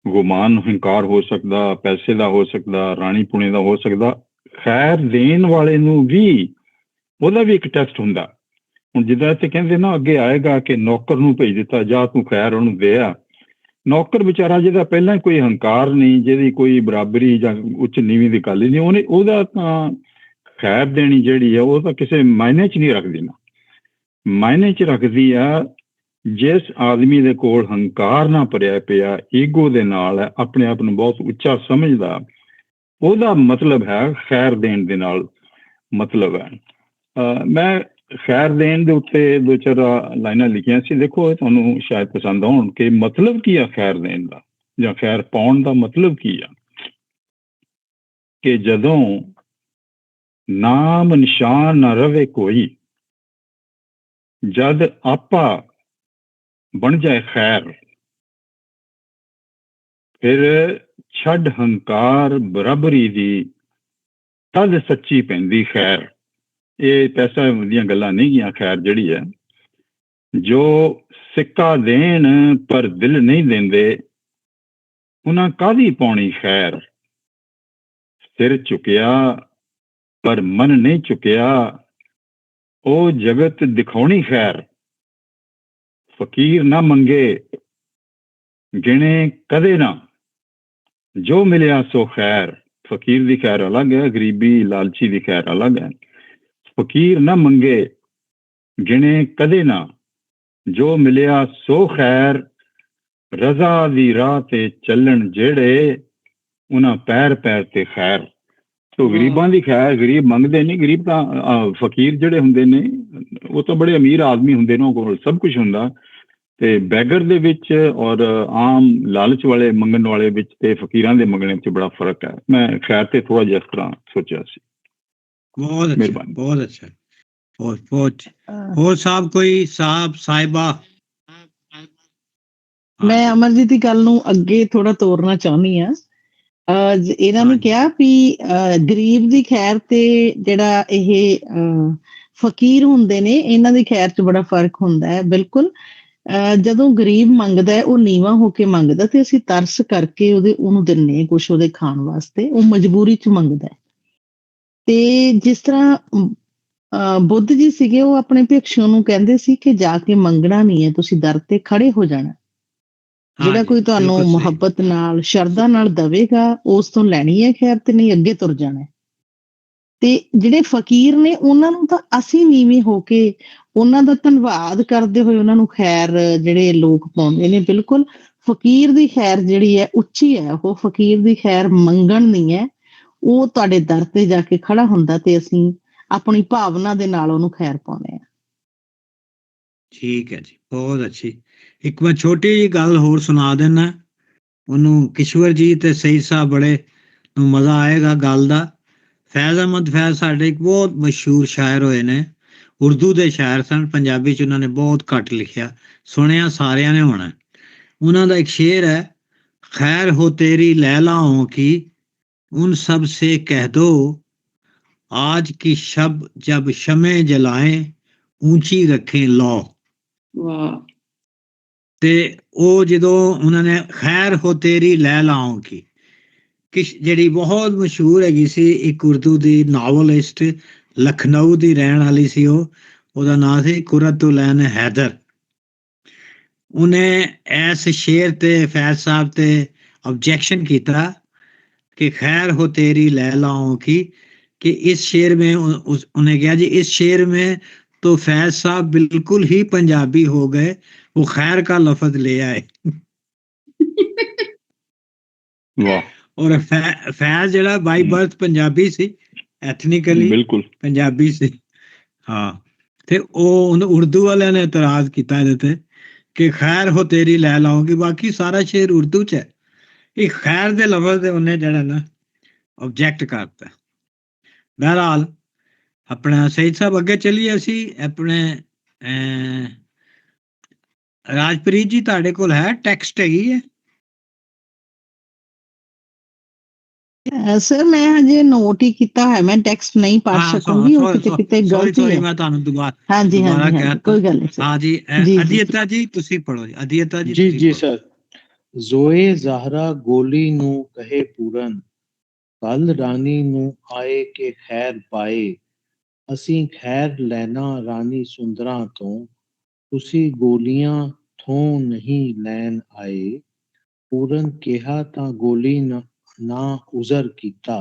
ਗੁਮਾਨ, ਹੰਕਾਰ ਹੋ ਸਕਦਾ, ਪੈਸੇ ਦਾ ਹੋ ਸਕਦਾ, ਰਾਣੀ ਪੁਣੇ ਦਾ ਹੋ ਸਕਦਾ। ਖੈਰ ਦੇਣ ਵਾਲੇ ਨੂੰ ਵੀ ਉਹਦਾ ਵੀ ਇੱਕ ਟੈਸਟ ਹੁੰਦਾ। ਹੁਣ ਜਿੱਦਾਂ ਇੱਥੇ ਕਹਿੰਦੇ ਨਾ, ਅੱਗੇ ਆਏਗਾ ਕਿ ਨੌਕਰ ਨੂੰ ਭੇਜ ਦਿੱਤਾ, ਜਾ ਤੂੰ ਖੈਰ ਉਹਨੂੰ ਦੇ ਆ। ਨੌਕਰ ਵਿਚਾਰਾ ਜਿਹਦਾ ਪਹਿਲਾਂ ਕੋਈ ਹੰਕਾਰ ਨਹੀਂ, ਜਿਹਦੀ ਕੋਈ ਬਰਾਬਰੀ ਜਾਂ ਉੱਚ ਨੀਵੀਂ ਦੀ ਗੱਲ ਹੀ ਨਹੀਂ, ਉਹਦਾ ਤਾਂ ਖੈਰ ਦੇਣੀ ਜਿਹੜੀ ਆ ਉਹ ਤਾਂ ਕਿਸੇ ਮਾਇਨੇ 'ਚ ਨਹੀਂ ਰੱਖਦੀ। ਨਾ ਮਾਇਨੇ 'ਚ ਰੱਖਦੀ ਆ ਜਿਸ ਆਦਮੀ ਦੇ ਕੋਲ ਹੰਕਾਰ ਨਾ ਭਰਿਆ ਪਿਆ, ਈਗੋ ਦੇ ਨਾਲ ਹੈ, ਆਪਣੇ ਆਪ ਨੂੰ ਬਹੁਤ ਉੱਚਾ ਸਮਝਦਾ, ਉਹਦਾ ਮਤਲਬ ਹੈ ਖੈਰ ਦੇਣ ਦੇ ਨਾਲ ਮਤਲਬ ਹੈ। ਮੈਂ ਖੈਰ ਦੇਣ ਦੇ ਉੱਤੇ 2-4 ਲਾਈਨਾਂ ਲਿਖੀਆਂ ਸੀ, ਦੇਖੋ ਤੁਹਾਨੂੰ ਸ਼ਾਇਦ ਪਸੰਦ ਆਉਣ ਕਿ ਮਤਲਬ ਕੀ ਆ ਖੈਰ ਦੇਣ ਦਾ ਜਾਂ ਖੈਰ ਪਾਉਣ ਦਾ ਮਤਲਬ ਕੀ ਆ। ਕਿ ਜਦੋਂ ਨਾਮ ਨਿਸ਼ਾਨ ਨਾ ਰਵੇ ਕੋਈ, ਜਦ ਆਪਾ ਬਣ ਜਾਏ ਖੈਰ, ਫਿਰ ਛੱਡ ਹੰਕਾਰ ਬਰਾਬਰੀ ਦੀ, ਤਦ ਸੱਚੀ ਪੈਂਦੀ ਖੈਰ। ਇਹ ਪੈਸਾ ਦੀਆਂ ਗੱਲਾਂ ਨਹੀਂ ਗੀਆਂ। ਖੈਰ ਜਿਹੜੀ ਹੈ, ਜੋ ਸਿੱਕਾ ਦੇਣ ਪਰ ਦਿਲ ਨਹੀਂ ਦਿੰਦੇ, ਉਹਨਾਂ ਕਾਹਦੀ ਪਾਉਣੀ ਖੈਰ। ਸਿਰ ਝੁਕਿਆ ਪਰ ਮਨ ਨਹੀਂ ਝੁਕਿਆ, ਉਹ ਜਗਤ ਦਿਖਾਉਣੀ ਖੈਰ। ਫਕੀਰ ਨਾ ਮੰਗੇ ਗਿਣੇ ਕਦੇ ਨਾ, ਜੋ ਮਿਲਿਆ ਸੋ ਖੈਰ। ਫਕੀਰ ਦੀ ਖੈਰ ਅਲੱਗ ਹੈ, ਗਰੀਬੀ ਲਾਲਚੀ ਦੀ ਖੈਰ ਅਲੱਗ ਹੈ। ਫਕੀਰ ਨਾ ਮੰਗੇ ਗਿਣੇ ਕਦੇ ਨਾ, ਜੋ ਮਿਲਿਆ ਸੋ ਖੈਰ। ਰਜ਼ਾ ਦੀ ਰਾਹ ਤੇ ਚੱਲਣ ਜਿਹੜੇ, ਉਹਨਾਂ ਪੈਰ ਪੈਰ ਤੇ ਖੈਰ। ਸੋ ਗਰੀਬਾਂ ਦੀ ਖੈਰ, ਗਰੀਬ ਮੰਗਦੇ ਨਹੀਂ। ਗਰੀਬ ਤਾਂ ਫਕੀਰ ਜਿਹੜੇ ਹੁੰਦੇ ਨੇ ਉਹ ਤਾਂ ਬੜੇ ਅਮੀਰ ਆਦਮੀ ਹੁੰਦੇ ਨੇ, ਉਹਨਾਂ ਕੋਲ ਸਭ ਕੁਝ ਹੁੰਦਾ। ਤੇ ਬੈਗਰ ਦੇ ਵਿੱਚ ਔਰ ਆਮ ਲਾਲਚ ਵਾਲੇ ਮੰਗਣ ਵਾਲੇ ਵਿੱਚ ਤੇ ਫਕੀਰਾਂ ਦੇ ਮੰਗਣੇ ਵਿੱਚ ਬੜਾ ਫਰਕ ਹੈ। ਮੈਂ ਖੈਰ ਤੇ ਥੋੜਾ ਜਿਹਾ ਇਸ ਤਰ੍ਹਾਂ ਸੋਚਿਆ ਸੀ। ਬਹੁਤ ਅੱਛਾ, ਬਹੁਤ ਅੱਛਾ। ਹੋਰ ਸਾਹਿਬ ਕੋਈ ਸਾਹਿਬਾ? ਮੈਂ ਅਮਰਜੀਤ ਦੀ ਗੱਲ ਨੂੰ ਅੱਗੇ ਥੋੜਾ ਤੋਰਨਾ ਚਾਹੁੰਦੀ ਹਾਂ। ਇਹਨਾਂ ਨੇ ਕਿਹਾ ਵੀ ਗਰੀਬ ਦੀ ਖੈਰ ਤੇ ਜਿਹੜਾ ਇਹ ਫਕੀਰ ਹੁੰਦੇ ਨੇ, ਇਹਨਾਂ ਦੀ ਖੈਰ 'ਚ ਬੜਾ ਫਰਕ ਹੁੰਦਾ ਹੈ। ਬਿਲਕੁਲ, ਜਦੋਂ ਗਰੀਬ ਮੰਗਦਾ ਹੈ ਉਹ ਨੀਵਾਂ ਹੋ ਕੇ ਮੰਗਦਾ ਤੇ ਅਸੀਂ ਤਰਸ ਕਰਕੇ ਉਹਨੂੰ ਦਿੰਨੇ ਕੁਛ ਉਹਦੇ ਖਾਣ ਵਾਸਤੇ। ਉਹ ਮਜਬੂਰੀ 'ਚ ਮੰਗਦਾ। ਤੇ ਜਿਸ ਤਰ੍ਹਾਂ ਬੁੱਧ ਜੀ ਸੀਗੇ, ਉਹ ਆਪਣੇ ਭਿਕਸ਼ੂ ਨੂੰ ਕਹਿੰਦੇ ਸੀ ਕਿ ਜਾ ਕੇ ਮੰਗਣਾ ਨਹੀਂ ਹੈ, ਤੁਸੀਂ ਦਰ ਤੇ ਖੜੇ ਹੋ ਜਾਣਾ। ਜਿਹੜਾ ਕੋਈ ਤੁਹਾਨੂੰ ਮੁਹੱਬਤ ਨਾਲ, ਸ਼ਰਧਾ ਨਾਲ ਦਵੇਗਾ, ਉਸ ਤੋਂ ਲੈਣੀ ਹੈ ਖੈਰ, ਤੇ ਨਹੀਂ ਅੱਗੇ ਤੁਰ ਜਾਣਾ। ਤੇ ਜਿਹੜੇ ਫਕੀਰ ਨੇ, ਉਹਨਾਂ ਨੂੰ ਤਾਂ ਅਸੀਂ ਨੀਵੇਂ ਹੋ ਕੇ ਉਹਨਾਂ ਦਾ ਧੰਨਵਾਦ ਕਰਦੇ ਹੋਏ ਉਹਨਾਂ ਨੂੰ ਖੈਰ ਜਿਹੜੇ ਲੋਕ ਪਾਉਂਦੇ ਨੇ। ਬਿਲਕੁਲ ਫਕੀਰ ਦੀ ਖੈਰ ਜਿਹੜੀ ਹੈ ਉੱਚੀ ਹੈ। ਉਹ ਫਕੀਰ ਦੀ ਖੈਰ ਮੰਗਣ ਨਹੀਂ ਹੈ, ਉਹ ਤੁਹਾਡੇ ਦਰ ਤੇ ਜਾ ਕੇ ਖੜਾ ਹੁੰਦਾ ਤੇ ਅਸੀਂ ਆਪਣੀ ਭਾਵਨਾ ਦੇ ਨਾਲ ਉਹਨੂੰ ਖੈਰ ਪਾਉਂਦੇ ਹਾਂ। ਠੀਕ ਹੈ ਜੀ, ਬਹੁਤ ਅੱਛੀ। ਇੱਕ ਮੈਂ ਛੋਟੀ ਜਿਹੀ ਗੱਲ ਹੋਰ ਸੁਣਾ ਦਿੰਦਾ, ਉਹਨੂੰ ਕਿਸ਼ਵਰ ਜੀ ਤੇ ਸਈਦ ਸਾਹਿਬ ਬੜੇ ਨੂੰ ਮਜ਼ਾ ਆਏਗਾ ਗੱਲ ਦਾ। ਫੈਜ਼ ਅਹਿਮਦ ਫੈਜ਼ ਸਾਡੇ ਇੱਕ ਬਹੁਤ ਮਸ਼ਹੂਰ ਸ਼ਾਇਰ ਹੋਏ ਨੇ, ਉਰਦੂ ਦੇ ਸ਼ਾਇਰ ਸਨ। ਪੰਜਾਬੀ 'ਚ ਉਹਨਾਂ ਨੇ ਬਹੁਤ ਘੱਟ ਲਿਖਿਆ, ਸੁਣਿਆ ਸਾਰਿਆਂ ਨੇ ਹੋਣਾ। ਉਹਨਾਂ ਦਾ ਇੱਕ ਸ਼ੇਰ ਹੈ, खैर हो तेरी लैलाओं की उन सब से कह दो, आज की शब जब शमे जलाएं ऊंची रखें लौ। ਵਾਹ। ਤੇ ਉਹ ਜਦੋਂ ਉਹਨਾਂ ਨੇ ਖੈਰ ਹੋ ਤੇਰੀ ਲੈਲਾਓਂ ਕੀ, ਜਿਹੜੀ ਬਹੁਤ ਮਸ਼ਹੂਰ ਹੈਗੀ ਸੀ, ਇੱਕ ਉਰਦੂ ਦੀ ਨਾਵਲਿਸਟ, ਲਖਨਊ ਦੀ ਰਹਿਣ ਵਾਲੀ ਸੀ ਉਹਦਾ ਨਾਂ ਸੀ ਕੁਰਤੁਲੈਨ ਹੈਦਰ। ਉਹਨੇ ਇਸ ਸ਼ੇਰ ਤੇ ਫੈਜ਼ ਸਾਹਿਬ ਤੇ ऑब्जेक्शन ਕੀਤਾ कि खैर हो तेरी लैलाओं की, कि इस शेर में उन्हें कहा जी इस शेर में तो फैज साहब बिल्कुल ही पंजाबी हो गए, वो खैर का लफ्ज ले आए। और फैज जड़ा बाई बर्थ पंजाबी सी, एथनिकली बिल्कुल पंजाबी सी। हाँ, ते वो उर्दू वाले ने इतराज किया ਇਹਦੇ कि खैर हो तेरी लैलाओं की। बाकी सारा शेर उर्दू च है, एक खैर दे लफ्ज दे उन्हें जड़ा ना ऑब्जेक्ट करता। बहरहाल अपना सईद साहब अगे चलिए, असी अपने राजप्रीत जी ਤੁਹਾਡੇ ਕੋਲ ਹੈ ਟੈਕਸਟ ਹੈਗੀ ਹੈ? ਸਰ ਮੈਂ ਹਜੇ ਨੋਟ ਹੀ ਕੀਤਾ ਹੈ, ਮੈਂ ਟੈਕਸਟ ਨਹੀਂ ਪੜ੍ਹ ਸਕੂੰਗੀ, ਉਹ ਕਿਤੇ ਕਿਤੇ ਗਲਤੀ ਹੈ। ਮੈਂ ਤੁਹਾਨੂੰ ਦੁਬਾਰਾ ਹਾਂਜੀ ਹਾਂਜੀ, ਕੋਈ ਗੱਲ ਨਹੀਂ। ਹਾਂ ਜੀ, ਅਧਿਅਤਾ ਜੀ ਤੁਸੀਂ ਪੜੋ ਜੀ। ਅਧਿਅਤਾ ਜੀ ਜੀ ਸਰ। ਜ਼ੋਏ ਜ਼ਾਹਰਾ ਗੋਲੀ ਨੂੰ ਕਹੇ ਪੂਰਨ, ਕੱਲ ਰਾਣੀ ਨੂੰ ਆਏ ਕਿ ਖੈਰ ਪਾਏ। ਅਸੀਂ ਖੈਰ ਲੈਣਾ ਰਾਣੀ ਸੁੰਦਰਾਂ ਤੋਂ, ਤੁਸੀਂ ਗੋਲੀਆਂ ਥੋਂ ਨਹੀਂ ਲੈਣ ਆਏ। ਪੂਰਨ ਕਿਹਾ ਤਾਂ ਗੋਲੀ ਨਾ ਉਜ਼ਰ ਕੀਤਾ,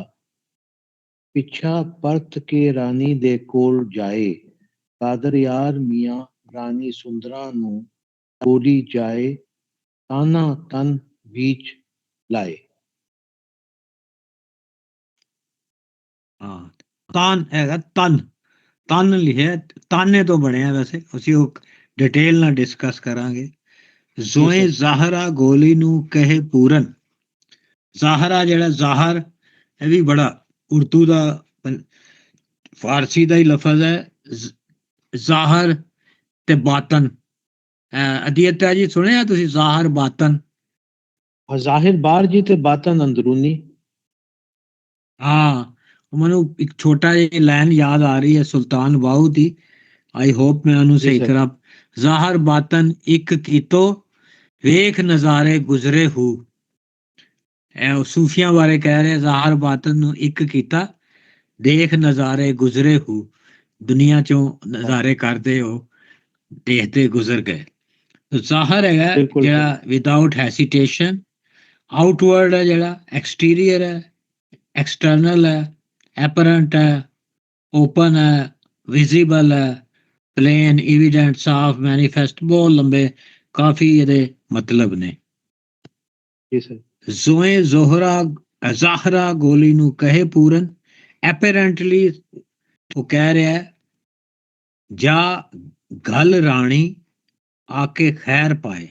ਪਿੱਛਾ ਪਰਤ ਕੇ ਰਾਣੀ ਦੇ ਕੋਲ ਜਾਏ। ਕਾਦਰ ਯਾਰ ਮੀਆਂ ਰਾਣੀ ਸੁੰਦਰਾਂ ਨੂੰ ਗੋਲੀ ਜਾਏ, ਤਾਨਾ ਤਨ ਵਿੱਚ ਲਾਏ। ਹਾਂ, ਤਾਨ ਹੈਗਾ, ਤਨ ਲਿਖਿਆ, ਤਾਨੇ ਤੋਂ ਬਣਿਆ। ਵੈਸੇ ਅਸੀਂ ਉਹ ਡਿਟੇਲ ਨਾਲ ਡਿਸਕਸ ਕਰਾਂਗੇ। ਜ਼ੋਏ ਜ਼ਾਹਰਾ ਗੋਲੀ ਨੂੰ ਕਹੇ ਪੂਰਨ। ਜ਼ਾਹਰਾ ਜਿਹੜਾ ਜ਼ਾਹਰ, ਇਹ ਵੀ ਬੜਾ ਉਰਦੂ ਦਾ ਫਾਰਸੀ ਦਾ ਹੀ ਲਫ਼ਜ਼ ਹੈ, ਜ਼ਾਹਰ ਤੇ ਬਾਤਨ। ਅਧਿਅਤਾ ਜੀ ਸੁਣਿਆ ਤੁਸੀਂ ਜ਼ਾਹਰ ਬਾਤਨ? ਜ਼ਾਹਿਰ ਬਾਹਰ ਜੀ ਤੇ ਬਾਤਨ ਅੰਦਰੂਨੀ। ਹਾਂ, ਮੈਨੂੰ ਇੱਕ ਛੋਟਾ ਜਿਹਾ ਲਾਈਨ ਯਾਦ ਆ ਰਹੀ ਹੈ ਸੁਲਤਾਨ ਬਾਹੂ ਦੀ, ਆਈ ਹੋਪ ਮੈਂ ਉਹਨੂੰ ਸਹੀ ਤਰ੍ਹਾਂ, ਜ਼ਾਹਰ ਬਾਤਨ ਇੱਕ ਕੀਤੋ ਵੇਖ ਨਜ਼ਾਰੇ ਗੁਜ਼ਰੇ ਹੂ। ਇਹ ਸੂਫੀਆਂ ਬਾਰੇ ਕਹਿ ਰਹੇ, ਜ਼ਾਹਰ ਬਾਤਨ ਨੂੰ ਇੱਕ ਕੀਤਾ, ਦੇਖ ਨਜ਼ਾਰੇ ਗੁਜ਼ਰੇ ਹੂ, ਦੁਨੀਆ ਚੋਂ ਨਜ਼ਾਰੇ ਕਰਦੇ ਹੋ, ਦੇਖਦੇ ਗੁਜ਼ਰ ਗਏ। ਜ਼ਾਹਰ ਹੈਗਾ ਜਿਹੜਾ ਵਿਦਆਊਟ ਹੈਸੀਟੇਸ਼ਨ, ਆਊਟਵਰਡ ਹੈ ਜਿਹੜਾ ਐਕਸਟੀਰੀਅਰ ਹੈ, ਐਕਸਟਰਨਲ ਹੈ, ਐਪਰੈਂਟ ਹੈ, ਓਪਨ ਹੈ, ਵਿਜ਼ੀਬਲ ਹੈ, ਪਲੇਨ, ਇਵੀਡੈਂਟ, ਸਾਫ, ਮੈਨੀਫੈਸਟ, ਬਹੁਤ ਲੰਬੇ ਕਾਫੀ ਇਹਦੇ ਮਤਲਬ ਨੇ। ਜ਼ੋਏ ਜ਼ੋਹਰਾ ਜ਼ਾਹਰਾ ਗੋਲੀ ਨੂੰ ਕਹੇ ਪੂਰਨ, ਐਪਰੈਂਟਲੀ ਉਹ ਕਹਿ ਰਿਹਾ ਜਾ ਗੱਲ ਰਾਣੀ ਆ ਕੇ ਖੈਰ ਪਾਏ।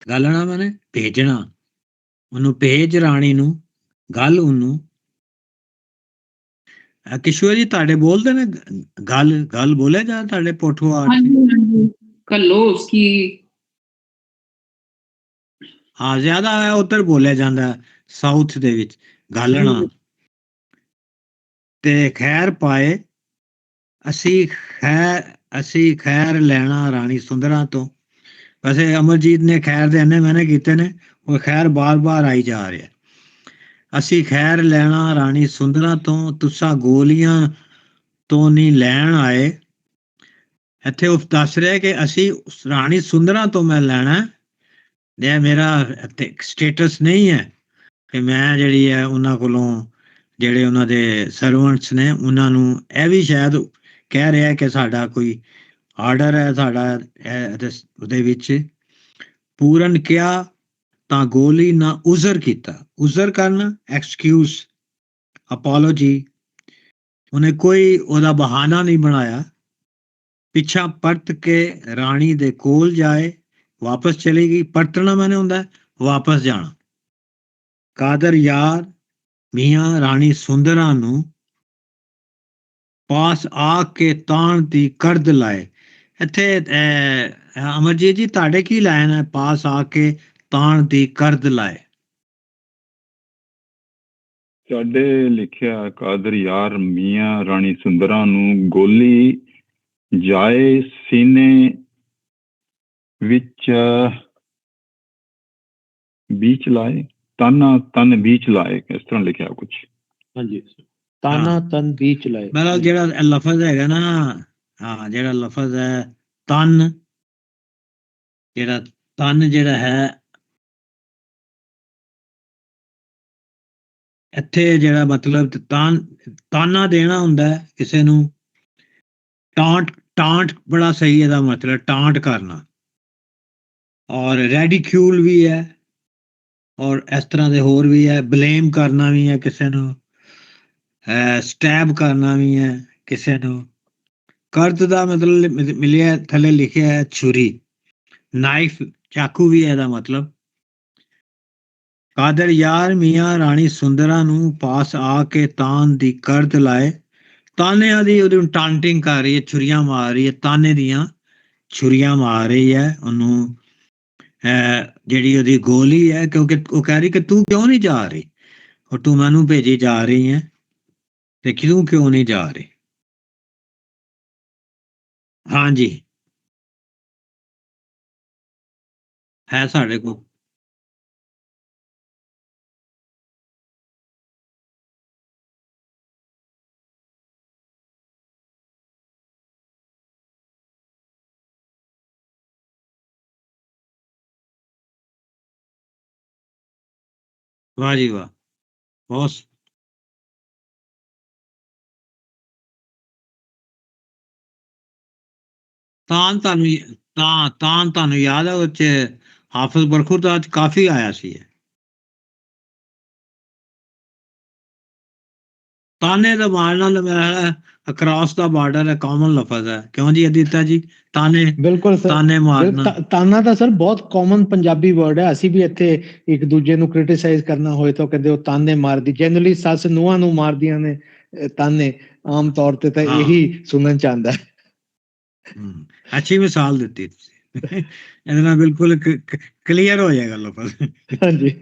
ਗਲਣਾ ਮੈਨੇ ਭੇਜਣਾ, ਉਹਨੂੰ ਭੇਜ ਰਾਣੀ ਨੂੰ, ਗੱਲ ਉਹਨੂੰ। ਕਿਸ਼ੋਰ ਜੀ ਤੁਹਾਡੇ ਬੋਲਦੇ ਨੇ ਗੱਲ ਬੋਲਿਆ ਜਾ ਤੁਹਾਡੇ ਪੋਠੋਆ? ਕੱਲੋ ਉਸਕੀ ਹਾਂ ਜ਼ਿਆਦਾ ਉੱਧਰ ਬੋਲਿਆ ਜਾਂਦਾ ਸਾਊਥ ਦੇ ਵਿੱਚ ਗਾਲਣਾ। ਤੇ ਖੈਰ ਪਾਏ, ਅਸੀਂ ਖੈਰ ਲੈਣਾ ਰਾਣੀ ਸੁੰਦਰਾਂ ਤੋਂ। ਵੈਸੇ ਅਮਰਜੀਤ ਨੇ ਖੈਰ ਦੇ ਇੰਨੇ ਮੈਨੇ ਕੀਤੇ ਨੇ, ਉਹ ਖੈਰ ਬਾਰ-ਬਾਰ ਆਈ ਜਾ ਰਿਹਾ। ਅਸੀਂ ਖੈਰ ਲੈਣਾ ਰਾਣੀ ਸੁੰਦਰਾਂ ਤੋਂ, ਤੁਸਾਂ ਗੋਲੀਆਂ ਤੋਂ ਨਹੀਂ ਲੈਣ ਆਏ। ਇੱਥੇ ਉਹ ਦੱਸ ਰਿਹਾ ਕਿ ਅਸੀਂ ਰਾਣੀ ਸੁੰਦਰਾਂ ਤੋਂ ਮੈਂ ਲੈਣਾ, ਇਹ ਮੇਰਾ ਸਟੇਟਸ ਨਹੀਂ ਹੈ ਕਿ ਮੈਂ ਜਿਹੜੀ ਹੈ ਉਹਨਾਂ ਕੋਲੋਂ, ਜਿਹੜੇ ਉਹਨਾਂ ਦੇ ਸਰਵੈਂਟਸ ਨੇ ਉਹਨਾਂ ਨੂੰ, ਇਹ ਵੀ ਸ਼ਾਇਦ ਕਹਿ ਰਿਹਾ ਕਿ ਸਾਡਾ ਕੋਈ ਆਰਡਰ ਹੈ ਸਾਡਾ ਉਹਦੇ ਵਿੱਚ। ਪੂਰਨ ਕਿਹਾ ਤਾਂ ਗੋਲੀ ਨਾ ਉਜ਼ਰ ਕੀਤਾ, ਉਜ਼ਰ ਕਰਨਾ ਐਕਸਕਿਊਜ਼, ਅਪੋਲੋਜੀ, ਉਹਨੇ ਕੋਈ ਉਹਦਾ ਬਹਾਨਾ ਨਹੀਂ ਬਣਾਇਆ। ਪਿੱਛਾ ਪਰਤ ਕੇ ਰਾਣੀ ਦੇ ਕੋਲ ਜਾਏ, ਵਾਪਸ ਚਲੀ ਗਈ। ਪਰਤਣਾ ਮੈਨੇ ਹੁੰਦਾ ਵਾਪਸ ਜਾਣਾ। ਕਾਦਰ ਯਾਰ ਮੀਆਂ ਰਾਣੀ ਸੁੰਦਰਾਂ ਨੂੰ ਪਾਸ ਆ ਕੇ ਤਾਣ ਦੀ ਕਰਦ ਲਾਏ। ਇੱਥੇ ਅਮਰਜੀਤ ਜੀ ਤੁਹਾਡੇ ਕੀ ਲਾਈਨ ਹੈ, ਪਾਸ ਆ ਕੇ ਤਾਣ ਦੀ ਕਰਦ ਲਾਏ? ਸਾਡੇ ਲਿਖਿਆ ਕਾਦਰ ਯਾਰ ਮੀਆਂ ਰਾਣੀ ਸੁੰਦਰਾਂ ਨੂੰ ਗੋਲੀ ਜਾਏ ਸੀਨੇ ਵਿੱਚ ਬੀਚ ਲਾਏ, ਤਾਨਾ ਤਨ ਬੀਚ ਲਾਏ, ਇਸ ਤਰ੍ਹਾਂ ਲਿਖਿਆ ਕੁਝ। ਹਾਂਜੀ, ਤਾਨਾ ਤਨ ਬੀਚ ਲਾਏ। ਮਤਲਬ ਜਿਹੜਾ ਲਫ਼ਜ਼ ਹੈਗਾ ਨਾ, ਹਾਂ ਜਿਹੜਾ ਲਫ਼ਜ਼ ਹੈ ਤਨ, ਜਿਹੜਾ ਤਨ ਜਿਹੜਾ ਹੈ ਇੱਥੇ ਜਿਹੜਾ ਮਤਲਬ ਤਾਨਾ ਦੇਣਾ ਹੁੰਦਾ ਹੈ ਕਿਸੇ ਨੂੰ। ਟਾਂਟ ਬੜਾ ਸਹੀ ਇਹਦਾ ਮਤਲਬ, ਟਾਂਟ ਕਰਨਾ। ਔਰ ਰੈਡੀਕਿਊਲ ਵੀ ਹੈ, ਔਰ ਇਸ ਤਰ੍ਹਾਂ ਦੇ ਹੋਰ ਵੀ ਹੈ, ਬਲੇਮ ਕਰਨਾ ਵੀ ਹੈ ਕਿਸੇ ਨੂੰ, ਸਟੈਬ ਕਰਨਾ ਵੀ ਹੈ ਕਿਸੇ ਨੂੰ। ਕਰਦ ਦਾ ਮਤਲਬ ਮਿਲਿਆ ਥੱਲੇ ਲਿਖਿਆ ਹੈ ਛੁਰੀ, ਨਾਈਫ, ਚਾਕੂ ਵੀ ਹੈ ਇਹਦਾ ਮਤਲਬ। ਕਾਦਰ ਯਾਰ ਮੀਆਂ ਰਾਣੀ ਸੁੰਦਰਾਂ ਨੂੰ ਪਾਸ ਆ ਕੇ ਤਾਨ ਦੀ ਕਰਦ ਲਾਏ। ਤਾਨਿਆਂ ਦੀ ਉਹਦੀ ਟਾਂਟਿੰਗ ਕਰ ਰਹੀ ਹੈ, ਛੁਰੀਆਂ ਮਾਰ ਰਹੀ ਹੈ, ਤਾਨੇ ਦੀਆਂ ਛੁਰੀਆਂ ਮਾਰ ਰਹੀ ਹੈ ਉਹਨੂੰ। ਜਿਹੜੀ ਉਹਦੀ ਗੋਲੀ ਹੈ, ਕਿਉਂਕਿ ਉਹ ਕਹਿ ਰਹੀ ਕਿ ਤੂੰ ਕਿਉਂ ਨਹੀਂ ਜਾ ਰਹੀ, ਔਰ ਤੂੰ ਮੈਨੂੰ ਭੇਜੀ ਜਾ ਰਹੀ ਹੈ, ਤੇ ਕਿਉਂ ਨਹੀਂ ਜਾ ਰਹੀ? ਹਾਂਜੀ ਹੈ ਸਾਡੇ ਕੋਲ। ਵਾਹ ਜੀ ਵਾਹ, ਬਹੁਤ। ਤੁਹਾਨੂੰ ਯਾਦ ਹੈ ਉਹ 'ਚ ਹਾਫਿਜ਼ ਬਰਖੁਰਦਾਰ ਕਾਫੀ ਆਇਆ ਸੀ। ਤਾਨੇ ਦਾ ਮਾਰਨਾ ਮੇਰਾ ਅਕ੍ਰਾਸ ਦਾ ਬਾਰਡਰ ਹੈ, ਕਾਮਨ ਲਫ਼ਜ਼ ਹੈ। ਕਿਉਂ ਜੀ ਅਦਿੱਤਾ ਜੀ? ਤਾਨੇ, ਬਿਲਕੁਲ ਸਰ, ਤਾਨੇ ਮਾਰਨਾ। ਤਾਨਾ ਤਾਂ ਸਰ ਬਹੁਤ ਕਾਮਨ ਪੰਜਾਬੀ ਵਰਡ ਹੈ। ਅਸੀਂ ਵੀ ਇੱਥੇ ਇੱਕ ਦੂਜੇ ਨੂੰ ਕ੍ਰਿਟਿਸਾਈਜ਼ ਕਰਨਾ ਹੋਏ ਤਾਂ ਕਹਿੰਦੇ ਉਹ ਤਾਨੇ ਮਾਰਦੀ। ਜਨਰਲੀ ਸੱਸ ਨੂੰਹਾਂ ਨੂੰ ਮਾਰਦੀਆਂ ਨੇ ਤਾਨੇ, ਆਮ ਤੌਰ ਤੇ ਤਾਂ ਇਹੀ ਸੁਣਨ ਚ ਆਉਂਦਾ ਹੈ। ਅੱਛੀ ਮਿਸਾਲ ਦਿੱਤੀ ਤੁਸੀਂ, ਇਹਦੇ ਨਾਲ ਬਿਲਕੁਲ ਕਲੀਅਰ ਹੋ ਜਾਏਗਾ ਲਫ਼ਜ਼। ਹਾਂਜੀ।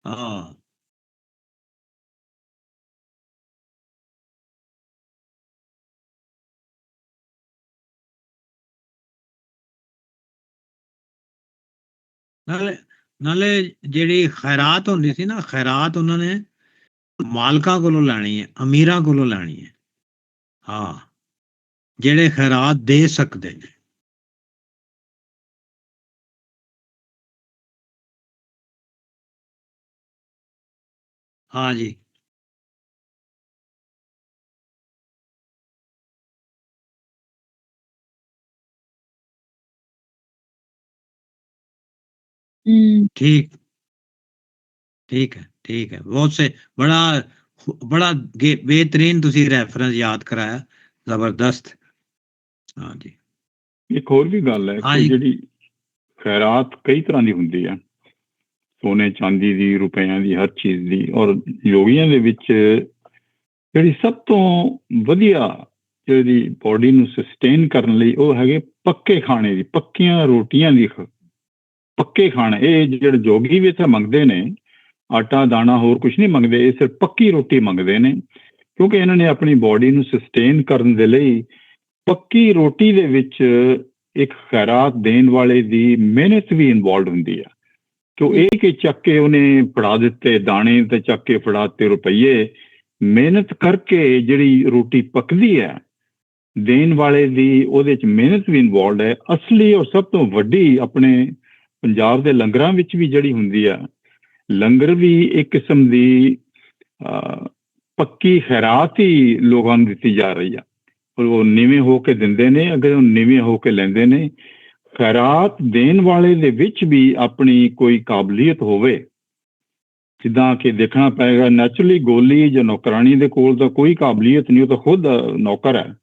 ਹਾਂ ਨਾਲੇ ਜਿਹੜੀ ਖੈਰਾਤ ਹੁੰਦੀ ਸੀ ਨਾ, ਖੈਰਾਤ ਉਹਨਾਂ ਨੇ ਮਾਲਕਾਂ ਕੋਲੋਂ ਲੈਣੀ ਹੈ, ਅਮੀਰਾਂ ਕੋਲੋਂ ਲੈਣੀ ਹੈ। ਹਾਂ, ਜਿਹੜੇ ਖੈਰਾਤ ਦੇ ਸਕਦੇ ਨੇ। ਹਾਂ ਜੀ, ठीक ठीक है, ठीक है। बहुत से बड़ा बड़ा बेहतरीन तुसी रेफरेंस याद कराया, जबरदस्त। हाँ जी, ਇੱਕ ਹੋਰ ਵੀ ਗੱਲ ਹੈ ਕਿ ਜਿਹੜੀ ਖੈਰਾਤ ਕਈ ਤਰ੍ਹਾਂ ਦੀ ਹੁੰਦੀ ਹੈ, ਸੋਨੇ ਚਾਂਦੀ ਦੀ, ਰੁਪਈਆਂ ਦੀ, ਹਰ ਚੀਜ਼ ਦੀ। ਔਰ ਯੋਗੀਆਂ ਦੇ ਵਿੱਚ ਜਿਹੜੀ ਸਭ ਤੋਂ ਵਧੀਆ ਜਿਹੜੀ ਬੋਡੀ ਨੂੰ ਸਸਟੇਨ ਕਰਨ ਲਈ ਉਹ ਹੈਗੇ ਪੱਕੇ ਖਾਣੇ ਦੀ, ਪੱਕੀਆਂ ਰੋਟੀਆਂ ਦੀ, ਪੱਕੇ ਖਾਣੇ। ਇਹ ਜਿਹੜੇ ਯੋਗੀ ਵੀ ਇੱਥੇ ਮੰਗਦੇ ਨੇ, ਆਟਾ ਦਾਣਾ ਹੋਰ ਕੁਝ ਨਹੀਂ ਮੰਗਦੇ, ਇਹ ਸਿਰਫ ਪੱਕੀ ਰੋਟੀ ਮੰਗਦੇ ਨੇ, ਕਿਉਂਕਿ ਇਹਨਾਂ ਨੇ ਆਪਣੀ ਬੋਡੀ ਨੂੰ ਸਸਟੇਨ ਕਰਨ ਦੇ ਲਈ ਪੱਕੀ ਰੋਟੀ ਦੇ ਵਿੱਚ ਇੱਕ ਖੈਰਾਤ ਦੇਣ ਵਾਲੇ ਦੀ ਮਿਹਨਤ ਵੀ ਇਨਵੋਲਵ ਹੁੰਦੀ ਹੈ। ਕਿਉਂ ਇਹ ਕਿ ਚੱਕ ਕੇ ਉਹਨੇ ਫੜਾ ਦਿੱਤੇ ਦਾਣੇ ਤੇ ਚੱਕ ਕੇ ਫੜਾ ਦਿੱਤੇ ਰੁਪਈਏ, ਮਿਹਨਤ ਕਰਕੇ ਜਿਹੜੀ ਰੋਟੀ ਪੱਕਦੀ ਹੈ ਦੇਣ ਵਾਲੇ ਦੀ, ਉਹਦੇ 'ਚ ਮਿਹਨਤ ਵੀ ਇਨਵੋਲਵ ਹੈ। ਅਸਲੀ ਔਰ ਸਭ ਤੋਂ ਵੱਡੀ ਆਪਣੇ ਪੰਜਾਬ ਦੇ ਲੰਗਰਾਂ ਵਿੱਚ ਵੀ ਜਿਹੜੀ ਹੁੰਦੀ ਆ, ਲੰਗਰ ਵੀ ਇੱਕ ਕਿਸਮ ਦੀ ਪੱਕੀ ਖੈਰਾਤ ਹੀ ਲੋਕਾਂ ਨੂੰ ਦਿੱਤੀ ਜਾ ਰਹੀ ਆ। ਉਹ ਨੀਵੇਂ ਹੋ ਕੇ ਦਿੰਦੇ ਨੇ, ਅਗਰ ਉਹ ਨੀਵੇਂ ਹੋ ਕੇ ਲੈਂਦੇ ਨੇ। ਖੈਰਾਤ ਦੇਣ ਵਾਲੇ ਦੇ ਵਿੱਚ ਵੀ ਆਪਣੀ ਕੋਈ ਕਾਬਲੀਅਤ ਹੋਵੇ, ਜਿੱਦਾਂ ਕਿ ਦੇਖਣਾ ਪਏਗਾ ਨੈਚੁਰਲੀ ਗੋਲੀ ਜਾਂ ਨੌਕਰਾਣੀ ਦੇ ਕੋਲ ਤਾਂ ਕੋਈ ਕਾਬਲੀਅਤ ਨਹੀਂ, ਉਹ ਤਾਂ ਖੁਦ ਨੌਕਰ ਹੈ।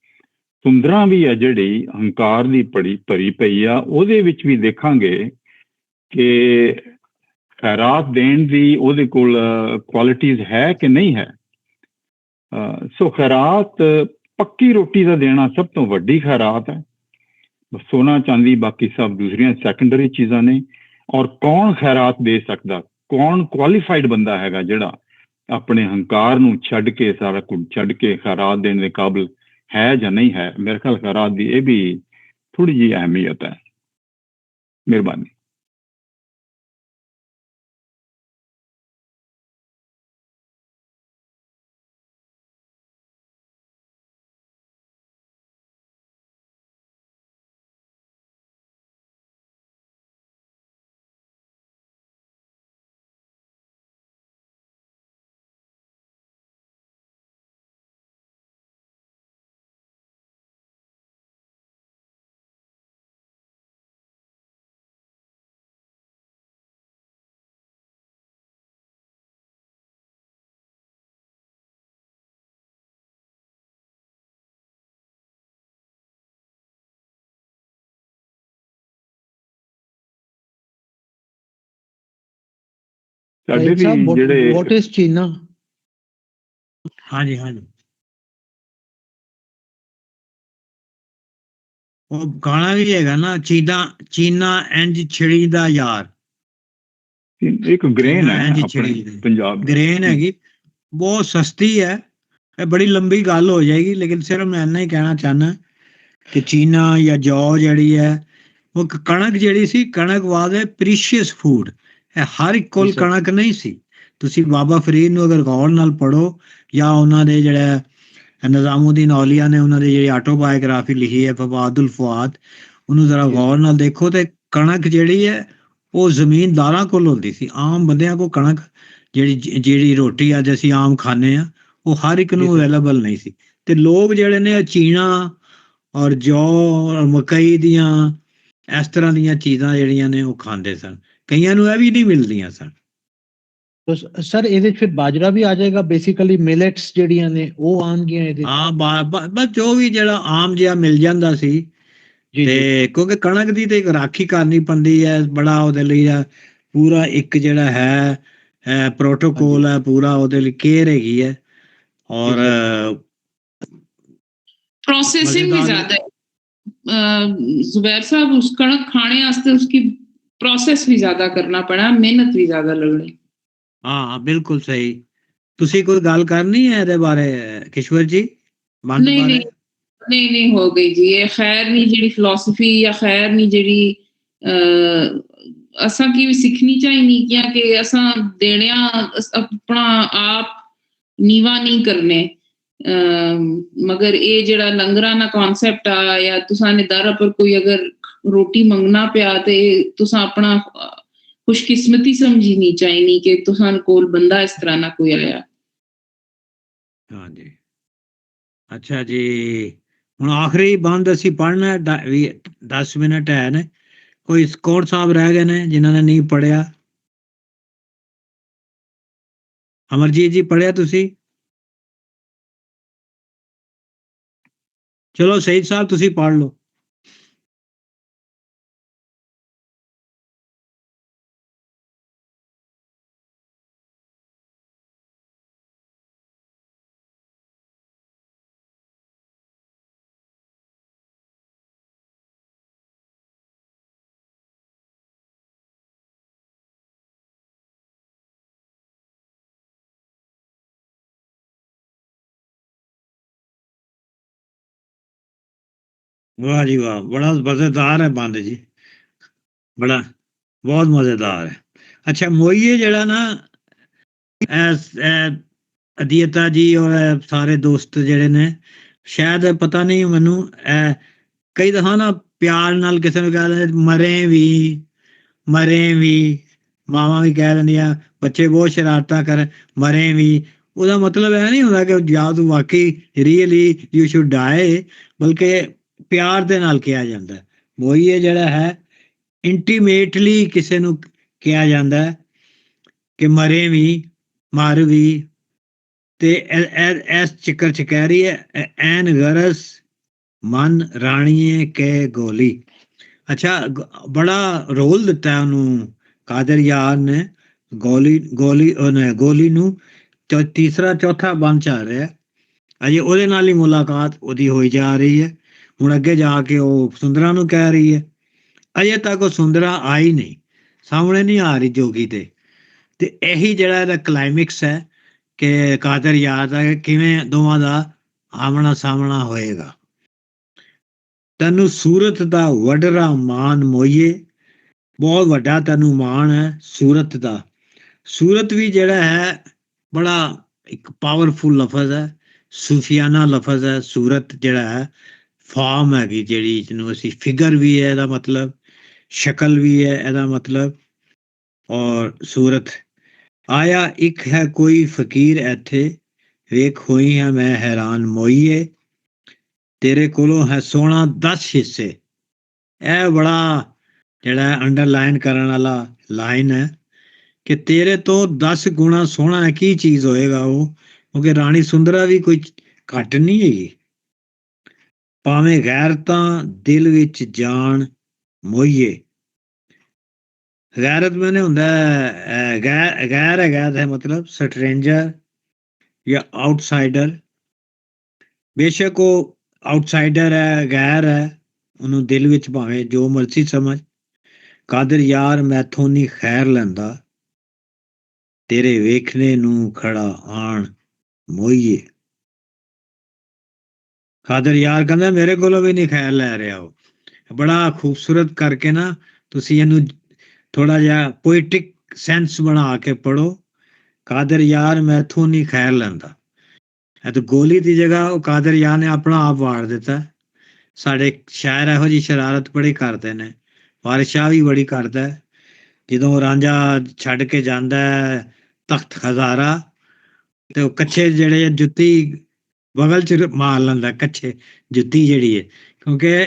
ਸੁੰਦਰਾ ਵੀ ਹੈ ਜਿਹੜੀ ਹੰਕਾਰ ਦੀ ਭਰੀ ਪਈ ਆ, ਉਹਦੇ ਵਿੱਚ ਵੀ ਦੇਖਾਂਗੇ ਕਿ ਖੈਰਾਤ ਦੇਣ ਦੀ ਉਹਦੇ ਕੋਲ ਕੁਆਲਿਟੀਜ਼ ਹੈ ਕਿ ਨਹੀਂ ਹੈ। ਸੋ ਖੈਰਾਤ ਪੱਕੀ ਰੋਟੀ ਦਾ ਦੇਣਾ ਸਭ ਤੋਂ ਵੱਡੀ ਖੈਰਾਤ ਹੈ। ਸੋਨਾ ਚਾਂਦੀ ਬਾਕੀ ਸਭ ਦੂਸਰੀਆਂ ਸੈਕੰਡਰੀ ਚੀਜ਼ਾਂ ਨੇ। ਔਰ ਕੌਣ ਖੈਰਾਤ ਦੇ ਸਕਦਾ, ਕੌਣ ਕੁਆਲੀਫਾਈਡ ਬੰਦਾ ਹੈਗਾ ਜਿਹੜਾ ਆਪਣੇ ਹੰਕਾਰ ਨੂੰ ਛੱਡ ਕੇ, ਸਾਰਾ ਕੁਝ ਛੱਡ ਕੇ ਖੈਰਾਤ ਦੇਣ ਦੇ ਕਾਬਿਲ ਹੈ ਜਾਂ ਨਹੀਂ ਹੈ। ਮੇਰੇ ਖਿਆਲ ਖੈਰਾਤ ਦੀ ਇਹ ਵੀ ਥੋੜੀ ਜਿਹੀ ਅਹਿਮੀਅਤ ਹੈ। ਮਿਹਰਬਾਨੀ। ਸਾਡੇ ਵੀ ਜਿਹੜੇ ਵਾਟ ਇਜ਼ ਚੀਨਾ। ਹਾਂਜੀ ਹਾਂਜੀ, ਉਹ ਗਾਣਾ ਵੀ ਹੈਗਾ ਨਾ, ਚੀਨਾ ਇੰਜ ਛਿੜੀ ਦਾ ਯਾਰ। ਇੱਕ ਗ੍ਰੇਨ ਹੈ ਪੰਜਾਬ, ਗ੍ਰੇਨ ਹੈਗੀ, ਬਹੁਤ ਸਸਤੀ ਹੈ। ਇਹ ਬੜੀ ਲੰਬੀ ਗੱਲ ਹੋ ਜਾਏਗੀ, ਲੇਕਿਨ ਸਿਰਫ ਮੈਂ ਇੰਨਾ ਹੀ ਕਹਿਣਾ ਚਾਹੁੰਦਾ ਕਿ ਚੀਨਾ ਜਾਂ ਜੌ ਜਿਹੜੀ ਹੈ, ਉਹ ਕਣਕ ਜਿਹੜੀ ਸੀ, ਕਣਕ ਵਾਜ਼ ਏ ਪ੍ਰੀਸ਼ੀਅਸ ਫੂਡ। ਇਹ ਹਰ ਇੱਕ ਕੋਲ ਕਣਕ ਨਹੀਂ ਸੀ। ਤੁਸੀਂ ਬਾਬਾ ਫਰੀਦ ਨੂੰ ਅਗਰ ਗੌਰ ਨਾਲ ਪੜ੍ਹੋ, ਜਾਂ ਉਹਨਾਂ ਦੇ ਜਿਹੜਾ ਨਿਜ਼ਾਮੁਦੀਨ ਔਲੀਆ ਨੇ ਉਹਨਾਂ ਦੀ ਜਿਹੜੀ ਆਟੋਬਾਇਓਗ੍ਰਾਫੀ ਲਿਖੀ ਹੈ ਫਵਾਦੁਲ ਫੁਆਦ, ਉਹਨੂੰ ਜ਼ਰਾ ਗੌਰ ਨਾਲ ਦੇਖੋ, ਤੇ ਕਣਕ ਜਿਹੜੀ ਹੈ ਉਹ ਜ਼ਮੀਨਦਾਰਾਂ ਕੋਲ ਹੁੰਦੀ ਸੀ। ਆਮ ਬੰਦਿਆਂ ਕੋਲ ਕਣਕ ਜਿਹੜੀ ਰੋਟੀ ਅੱਜ ਅਸੀਂ ਆਮ ਖਾਂਦੇ ਹਾਂ, ਉਹ ਹਰ ਇੱਕ ਨੂੰ ਅਵੇਲੇਬਲ ਨਹੀਂ ਸੀ। ਤੇ ਲੋਕ ਜਿਹੜੇ ਨੇ ਚੀਨਾ ਔਰ ਜੌ ਔਰ ਮਕਈ ਦੀਆਂ ਇਸ ਤਰ੍ਹਾਂ ਦੀਆਂ ਚੀਜ਼ਾਂ ਜਿਹੜੀਆਂ ਨੇ ਉਹ ਖਾਂਦੇ ਸਨ। ਕਈਆਂ ਨੂੰ ਇਹ ਵੀ ਨਹੀਂ ਮਿਲਦੀਆਂ ਸਨ। ਸਰ ਇਹਦੇ ਚ ਫਿਰ ਬਾਜਰਾ ਵੀ ਆ ਜਾਏਗਾ, ਬੇਸਿਕਲੀ ਮਿਲਟਸ ਜਿਹੜੀਆਂ ਨੇ ਉਹ ਆਉਣਗੀਆਂ ਇਹਦੇ। ਹਾਂ, ਬਸ ਜੋ ਵੀ ਜਿਹੜਾ ਆਮ ਜਿਹਾ ਮਿਲ ਜਾਂਦਾ ਸੀ। ਤੇ ਕਿਉਂਕਿ ਕਣਕ ਦੀ ਤੇ ਇੱਕ ਰਾਖੀ ਕਰਨੀ ਪੈਂਦੀ ਹੈ, ਬੜਾ ਉਹਦੇ ਲਈ ਪੂਰਾ ਇੱਕ ਜਿਹੜਾ ਹੈ ਪ੍ਰੋਟੋਕੋਲ ਹੈ, ਪੂਰਾ ਉਹਦੇ ਲਈ ਕੇਅਰ ਹੈਗੀ ਹੈ। ਔਰ प्रोसेसिंग भी ज्यादा है जुबैर साहब, उस कणक खाने वास्ते उसकी प्रोसेस भी ज्यादा करना पड़ा, मेहनत भी ज्यादा लगनी। ਹਾਂ ਬਿਲਕੁਲ ਸਹੀ। ਤੁਸੀਂ ਕੋਈ ਗੱਲ ਕਰਨੀ ਹੈ ਇਹਦੇ ਬਾਰੇ ਕਿਸ਼ਵਰ ਜੀ? ਬੰਦ ਨਹੀਂ ਬਾਰੇ? ਨਹੀਂ ਨਹੀਂ ਨਹੀਂ, ਹੋ ਗਈ ਜੀ। ਇਹ ਖੈਰ ਨਹੀਂ ਜਿਹੜੀ ਫਿਲਾਸਫੀ ਜਾਂ ਖੈਰ ਨਹੀਂ ਜਿਹੜੀ ਅਸਾਂ ਕੀ ਸਿੱਖਣੀ ਚਾਹੀਦੀ ਕਿ ਅਸਾਂ ਦੇਣਿਆ ਆਪਣਾ ਆਪ ਨੀਵਾ ਨਹੀਂ ਕਰਨੇ। ਮਗਰ ਇਹ ਜਿਹੜਾ ਲੰਗਰਾਂ ਦਾ ਕਨਸੈਪਟ ਆ ਜਾਂ ਤੁਸਾਂ ਨੇ ਦਰ ਪਰ ਕੋਈ ਅਗਰ ਰੋਟੀ ਮੰਗਣਾ ਪਿਆ ਤੇ ਤੁਸਾਂ ਆਪਣਾ ਖੁਸ਼ਕਿਸਮਤੀ ਸਮਝਣੀ ਚਾਹੀਦੀ ਕਿ ਤੁਸਾਂ ਕੋਲ ਬੰਦਾ ਇਸ ਤਰ੍ਹਾਂ ਨਾ ਕੋਈ ਆਇਆ। ਹਾਂਜੀ ਅੱਛਾ ਜੀ, ਹੁਣ ਆਖਰੀ ਬੰਦ ਅਸੀਂ ਪੜ੍ਹਨਾ 10 ਮਿੰਟ ਹੈ ਨੇ। ਕੋਈ ਕੌਰ ਸਾਹਿਬ ਰਹਿ ਗਏ ਨੇ ਜਿਨ੍ਹਾਂ ਨੇ ਨਹੀਂ ਪੜ੍ਹਿਆ? ਅਮਰਜੀਤ ਜੀ ਪੜ੍ਹਿਆ ਤੁਸੀਂ? ਚਲੋ ਸਹੀਦ ਸਾਹਿਬ ਤੁਸੀਂ ਪੜ੍ਹ ਲਓ। ਵਾਹ ਜੀ ਵਾਹ, ਬੜਾ ਮਜ਼ੇਦਾਰ ਹੈ ਬੰਦ ਜੀ, ਬੜਾ ਬਹੁਤ ਮਜ਼ੇਦਾਰ ਹੈ। ਅੱਛਾ ਮੋਈਏ ਜਿਹੜਾ ਨਾ ਅਧੀਤਾ ਜੀ ਔਰ ਸਾਰੇ ਦੋਸਤ ਜਿਹੜੇ ਨੇ, ਸ਼ਾਇਦ ਪਤਾ ਨਹੀਂ ਮੈਨੂੰ, ਕਈ ਦਫਾ ਨਾ ਪਿਆਰ ਨਾਲ ਕਿਸੇ ਨੂੰ ਕਹਿ ਦਿੰਦੇ ਮਰੇ ਵੀ, ਮਾਵਾਂ ਵੀ ਕਹਿ ਦਿੰਦੀਆਂ ਬੱਚੇ ਬਹੁਤ ਸ਼ਰਾਰਤਾਂ ਕਰ ਮਰੇ ਵੀ। ਉਹਦਾ ਮਤਲਬ ਇਹ ਨਹੀਂ ਹੁੰਦਾ ਕਿ ਜਾਂ ਤੂੰ ਵਾਕਈ ਰੀਅਲੀ ਯੂ ਸ਼ੁਡ ਡਾਈ, ਬਲਕਿ ਪਿਆਰ ਦੇ ਨਾਲ ਕਿਹਾ ਜਾਂਦਾ। ਮੋਈਏ ਜਿਹੜਾ ਹੈ ਇੰਟੀਮੇਟਲੀ ਕਿਸੇ ਨੂੰ ਕਿਹਾ ਜਾਂਦਾ ਕਿ ਮਰੇ ਵੀ, ਮਰ ਵੀ। ਤੇ ਇਸ ਚੱਕਰ ਚ ਕਹਿ ਰਹੀ ਹੈ ਐਨ ਗਰਸ ਮਨ ਰਾਣੀਏ ਕੇ ਗੋਲੀ। ਅੱਛਾ ਬੜਾ ਰੋਲ ਦਿੱਤਾ ਉਹਨੂੰ ਕਾਦਰ ਯਾਰ ਨੇ, ਗੋਲੀ ਨੂੰ। ਤੀਸਰਾ ਚੌਥਾ ਬਣ ਚੱਲ ਰਿਹਾ ਅਜੇ, ਉਹਦੇ ਨਾਲ ਹੀ ਮੁਲਾਕਾਤ ਉਹਦੀ ਹੋਈ ਜਾ ਰਹੀ ਹੈ। ਹੁਣ ਅੱਗੇ ਜਾ ਕੇ ਉਹ ਸੁੰਦਰਾ ਨੂੰ ਕਹਿ ਰਹੀ ਹੈ, ਅਜੇ ਤੱਕ ਉਹ ਸੁੰਦਰਾ ਆਈ ਨਹੀਂ, ਸਾਹਮਣੇ ਨਹੀਂ ਆ ਰਹੀ ਜੋਗੀ ਤੇ ਇਹੀ ਜਿਹੜਾ ਇਹਦਾ ਕਲਾਈਮਿਕਸ ਹੈ ਕਿ ਕਾਦਰ ਯਾਦ ਹੈ ਕਿਵੇਂ ਦੋਵਾਂ ਦਾ ਆਮਣਾ ਸਾਹਮਣਾ ਹੋਏਗਾ। ਤੈਨੂੰ ਸੂਰਤ ਦਾ ਵਡਰਾ ਮਾਨ ਮੋਈਏ, ਬਹੁਤ ਵੱਡਾ ਤੈਨੂੰ ਮਾਣ ਹੈ ਸੂਰਤ ਦਾ। ਸੂਰਤ ਵੀ ਜਿਹੜਾ ਹੈ ਬੜਾ ਇੱਕ ਪਾਵਰਫੁਲ ਲਫ਼ਜ਼ ਹੈ, ਸੂਫੀਆਨਾ ਲਫ਼ਜ਼ ਹੈ। ਸੂਰਤ ਜਿਹੜਾ ਹੈ ਫਾਰਮ ਹੈਗੀ ਜਿਹੜੀ, ਜਿਹਨੂੰ ਅਸੀਂ ਫਿਗਰ ਵੀ ਹੈ ਇਹਦਾ ਮਤਲਬ, ਸ਼ਕਲ ਵੀ ਹੈ ਇਹਦਾ ਮਤਲਬ। ਔਰ ਸੂਰਤ ਆਇਆ ਇੱਕ ਹੈ ਕੋਈ ਫਕੀਰ ਇੱਥੇ, ਵੇਖ ਹੋਈ ਹਾਂ ਮੈਂ ਹੈਰਾਨ ਮੋਈਏ, ਤੇਰੇ ਕੋਲੋਂ ਹੈ ਸੋਹਣਾ 10 ਹਿੱਸੇ। ਇਹ ਬੜਾ ਜਿਹੜਾ ਅੰਡਰਲਾਈਨ ਕਰਨ ਵਾਲਾ ਲਾਈਨ ਹੈ ਕਿ ਤੇਰੇ ਤੋਂ 10 ਗੁਣਾ ਸੋਹਣਾ ਹੈ। ਕੀ ਚੀਜ਼ ਹੋਏਗਾ ਉਹ, ਕਿਉਂਕਿ ਰਾਣੀ ਸੁੰਦਰਾ ਵੀ ਕੋਈ ਘੱਟ ਨਹੀਂ ਹੈਗੀ। ਭਾਵੇਂ ਗੈਰਤਾਂ ਦਿਲ ਵਿੱਚ ਜਾਣ ਮੋਈਏ, ਗੈਰਤ ਮੈਨੇ ਹੁੰਦਾ ਗੈਰ ਹੈਗਾ ਦਾ ਮਤਲਬ ਸਟਰੇਂਜਰ ਜਾਂ ਆਊਟਸਾਈਡਰ। ਬੇਸ਼ੱਕ ਉਹ ਆਊਟਸਾਈਡਰ ਹੈ, ਗੈਰ ਹੈ, ਉਹਨੂੰ ਦਿਲ ਵਿੱਚ ਭਾਵੇਂ ਜੋ ਮਰਜ਼ੀ ਸਮਝ। ਕਾਦਰ ਯਾਰ ਮੈਥੋਂ ਨਹੀਂ ਖੈਰ ਲੈਂਦਾ, ਤੇਰੇ ਵੇਖਣੇ ਨੂੰ ਖੜਾ ਆਣ ਮੋਈਏ। ਕਾਦਰ ਯਾਰ ਕਹਿੰਦਾ ਮੇਰੇ ਕੋਲੋਂ ਵੀ ਨਹੀਂ ਖੈਰ ਲੈ ਰਿਹਾ ਉਹ। ਬੜਾ ਖੂਬਸੂਰਤ ਕਰਕੇ ਨਾ ਤੁਸੀਂ ਇਹਨੂੰ ਥੋੜਾ ਜਿਹਾ ਪੋਇਟਿਕ ਸੈਂਸ ਬਣਾ ਕੇ ਪੜੋ। ਕਾਦਰ ਯਾਰ ਮੈਥੋਂ ਨਹੀਂ ਖੈਰ ਲੈਂਦਾ, ਇਹ ਤਾਂ ਗੋਲੀ ਦੀ ਜਗ੍ਹਾ ਉਹ ਕਾਦਰ ਯਾਰ ਨੇ ਆਪਣਾ ਆਪ ਵਾੜ ਦਿੱਤਾ। ਸਾਡੇ ਸ਼ਾਇਰ ਇਹੋ ਜਿਹੀ ਸ਼ਰਾਰਤ ਬੜੀ ਕਰਦੇ ਨੇ, ਵਾਰਿਸ ਸ਼ਾਹ ਵੀ ਬੜੀ ਕਰਦਾ। ਜਦੋਂ ਰਾਂਝਾ ਛੱਡ ਕੇ ਜਾਂਦਾ ਤਖਤ ਹਜ਼ਾਰਾ ਤੇ ਉਹ ਕੱਛੇ ਜਿਹੜੇ ਜੁੱਤੀ ਬਗਲ ਚ ਮਾਰ ਲੈਂਦਾ, ਕੱਛੇ ਜੁੱਤੀ ਜਿਹੜੀ ਹੈ, ਕਿਉਂਕਿ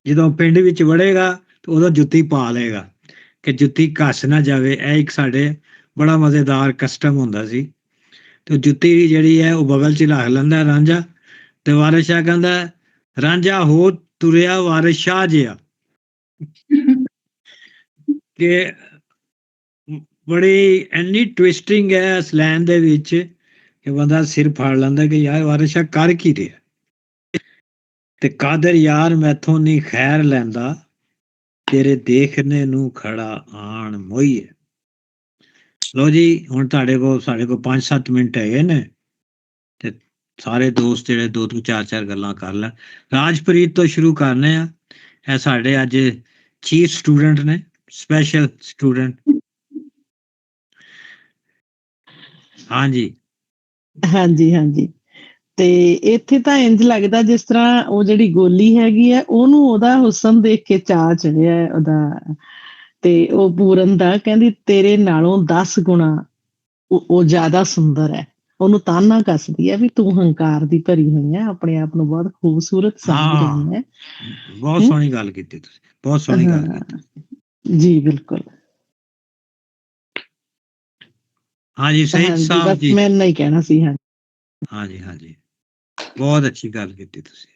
ਜਦੋਂ ਪਿੰਡ ਵਿੱਚ ਵੜੇਗਾ ਤਾਂ ਉਦੋਂ ਜੁੱਤੀ ਪਾ ਲਏਗਾ ਕਿ ਜੁੱਤੀ ਘਸ ਨਾ ਜਾਵੇ। ਇਹ ਇੱਕ ਸਾਡੇ ਬੜਾ ਮਜ਼ੇਦਾਰ ਕਸਟਮ ਹੁੰਦਾ ਸੀ। ਤੇ ਜੁੱਤੀ ਜਿਹੜੀ ਹੈ ਉਹ ਬਗਲ ਚ ਰੱਖ ਲੈਂਦਾ ਰਾਂਝਾ, ਤੇ ਵਾਰਿਸ ਸ਼ਾਹ ਕਹਿੰਦਾ ਰਾਂਝਾ ਹੋ ਤੁਰਿਆ ਵਾਰਿਸ ਸ਼ਾਹ ਜਿਹਾ, ਕਿ ਬੜੀ ਇੰਨੀ ਟਵਿਸਟਿੰਗ ਹੈ ਇਸ ਲਾਈਨ ਦੇ ਵਿੱਚ ਕਿ ਬੰਦਾ ਸਿਰ ਫਾੜ ਲੈਂਦਾ ਕਿ ਯਾਰ ਵਾਰਿਸ ਸ਼ਾਹ ਕਰ ਕੀ ਰਿਹਾ। ਤੇ ਕਾਦਰ ਯਾਰ ਮੈਥੋਂ ਨਹੀਂ ਖੈਰ ਲੈਂਦਾ, ਤੇਰੇ ਦੇਖਣੇ ਨੂੰ ਖੜਾ ਆਣ ਮੋਈਏ। ਲੋ ਜੀ, ਹੁਣ ਸਾਡੇ ਕੋਲ 5-7 ਮਿੰਟ ਹੈਗੇ ਨੇ ਤੇ ਸਾਰੇ ਦੋਸਤ ਜਿਹੜੇ 2 ਤੋਂ 4 ਗੱਲਾਂ ਕਰ ਲੈਣ। ਰਾਜਪ੍ਰੀਤ ਤੋਂ ਸ਼ੁਰੂ ਕਰਨੇ ਆ। ਇਹ ਸਾਡੇ ਅੱਜ ਚੀਫ ਸਟੂਡੈਂਟ ਨੇ, ਸਪੈਸ਼ਲ ਸਟੂਡੈਂਟ। ਹਾਂਜੀ ਹਾਂਜੀ। ਤੇ ਇੱਥੇ ਤਾਂ ਇੰਜ ਲੱਗਦਾ ਜਿਸ ਤਰ੍ਹਾਂ ਉਹ ਜਿਹੜੀ ਗੋਲੀ ਹੈਗੀ ਹੈ ਉਹਨੂੰ ਉਹਦਾ ਹੁਸਨ ਦੇਖ ਕੇ ਚਾਅ ਚੜਿਆ ਉਹਦਾ, ਤੇ ਉਹ ਪੂਰਨ ਦਾ ਕਹਿੰਦੀ ਤੇਰੇ ਨਾਲੋਂ 10 ਗੁਣਾ ਉਹ ਜ਼ਿਆਦਾ ਸੁੰਦਰ ਹੈ। ਉਹਨੂੰ ਤਾਨਾ ਕੱਸਦੀ ਹੈ ਵੀ ਤੂੰ ਹੰਕਾਰ ਦੀ ਭਰੀ ਹੋਈ ਹੈ, ਆਪਣੇ ਆਪ ਨੂੰ ਬਹੁਤ ਖੂਬਸੂਰਤ ਸਮਝ ਰਹੀ ਹੈ। ਬਹੁਤ ਸੋਹਣੀ ਗੱਲ ਕੀਤੀ ਤੁਸੀਂ, ਬਹੁਤ ਸੋਹਣੀ ਗੱਲ ਕੀਤੀ ਜੀ। ਬਿਲਕੁਲ। ਹਾਂਜੀ ਸਹੀਦ ਸਾਹਿਬ ਜੀ, ਮੈਂ ਨਹੀਂ ਕਹਿਣਾ ਸੀ। ਹਾਂਜੀ, ਬਹੁਤ ਅੱਛੀ ਗੱਲ ਕੀਤੀ ਤੁਸੀਂ।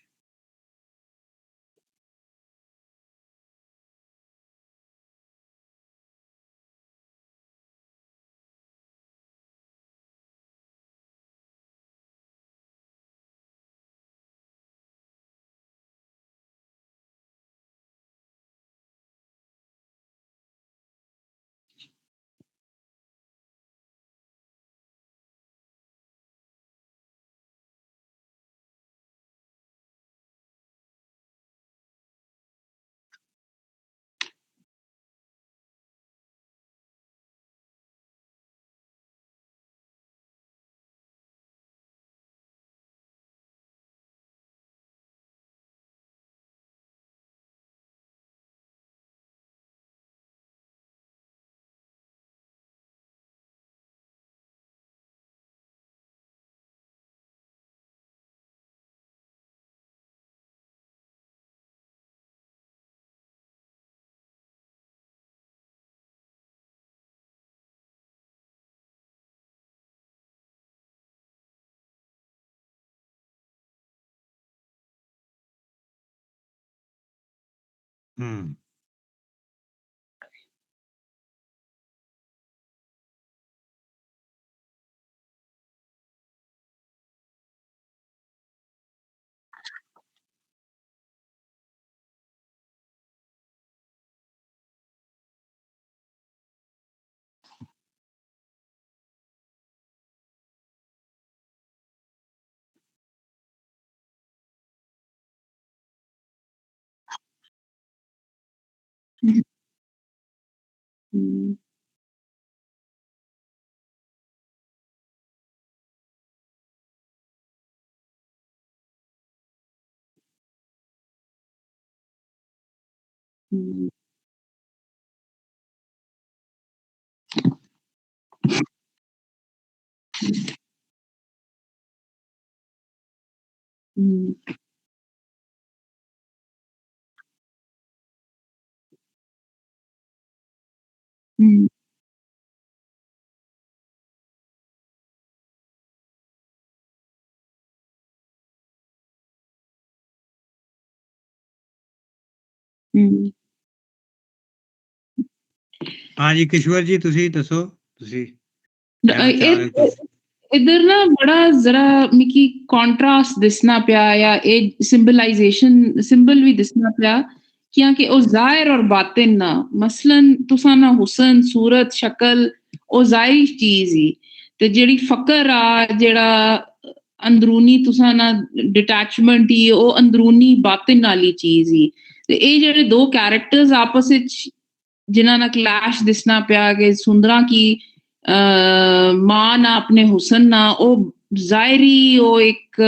ਹਾਂਜੀ ਕਿਸ਼ਵਰ ਜੀ ਤੁਸੀਂ ਦੱਸੋ, ਤੁਸੀਂ ਇਧਰ ਨਾ ਬੜਾ ਜ਼ਰਾ ਮਿਕੀ ਕੰਟਰਾਸਟ ਦਿਸਣਾ ਪਿਆ, ਜਾਂ ਇਹ ਸਿੰਬਲ ਵੀ ਦਿਸਣਾ ਪਿਆ ਕਿ ਉਹ ਜ਼ਾਹਿਰ ਔਰ ਬਾਤਿਨ ਨਾ, ਮਸਲਨ ਤੁਸਾਂ ਨਾ ਹੁਸਨ ਸੂਰਤ ਸ਼ਕਲ ਉਹ ਜ਼ਾਹਿਰੀ ਚੀਜ਼ ਹੀ, ਤੇ ਜਿਹੜੀ ਫਕਰ ਆ, ਜਿਹੜਾ ਅੰਦਰੂਨੀ ਤੁਸਾਂ ਨਾ ਡਿਟੈਚਮੈਂਟ ਹੀ, ਉਹ ਅੰਦਰੂਨੀ ਬਾਤਿਨ ਵਾਲੀ ਚੀਜ਼ ਹੀ। ਤੇ ਇਹ ਜਿਹੜੇ 2 ਕੈਰੈਕਟਰਸ ਆਪਸ ਵਿੱਚ ਜਿਨ੍ਹਾਂ ਨਾਲ ਕਲੈਸ਼ ਦਿਸਣਾ ਪਿਆ ਕਿ ਸੁੰਦਰਾਂ ਕੀ ਮਾਂ ਨਾ ਆਪਣੇ ਹੁਸਨ ਨਾ, ਉਹ ਜ਼ਾਹਿਰੀ ਉਹ ਇੱਕ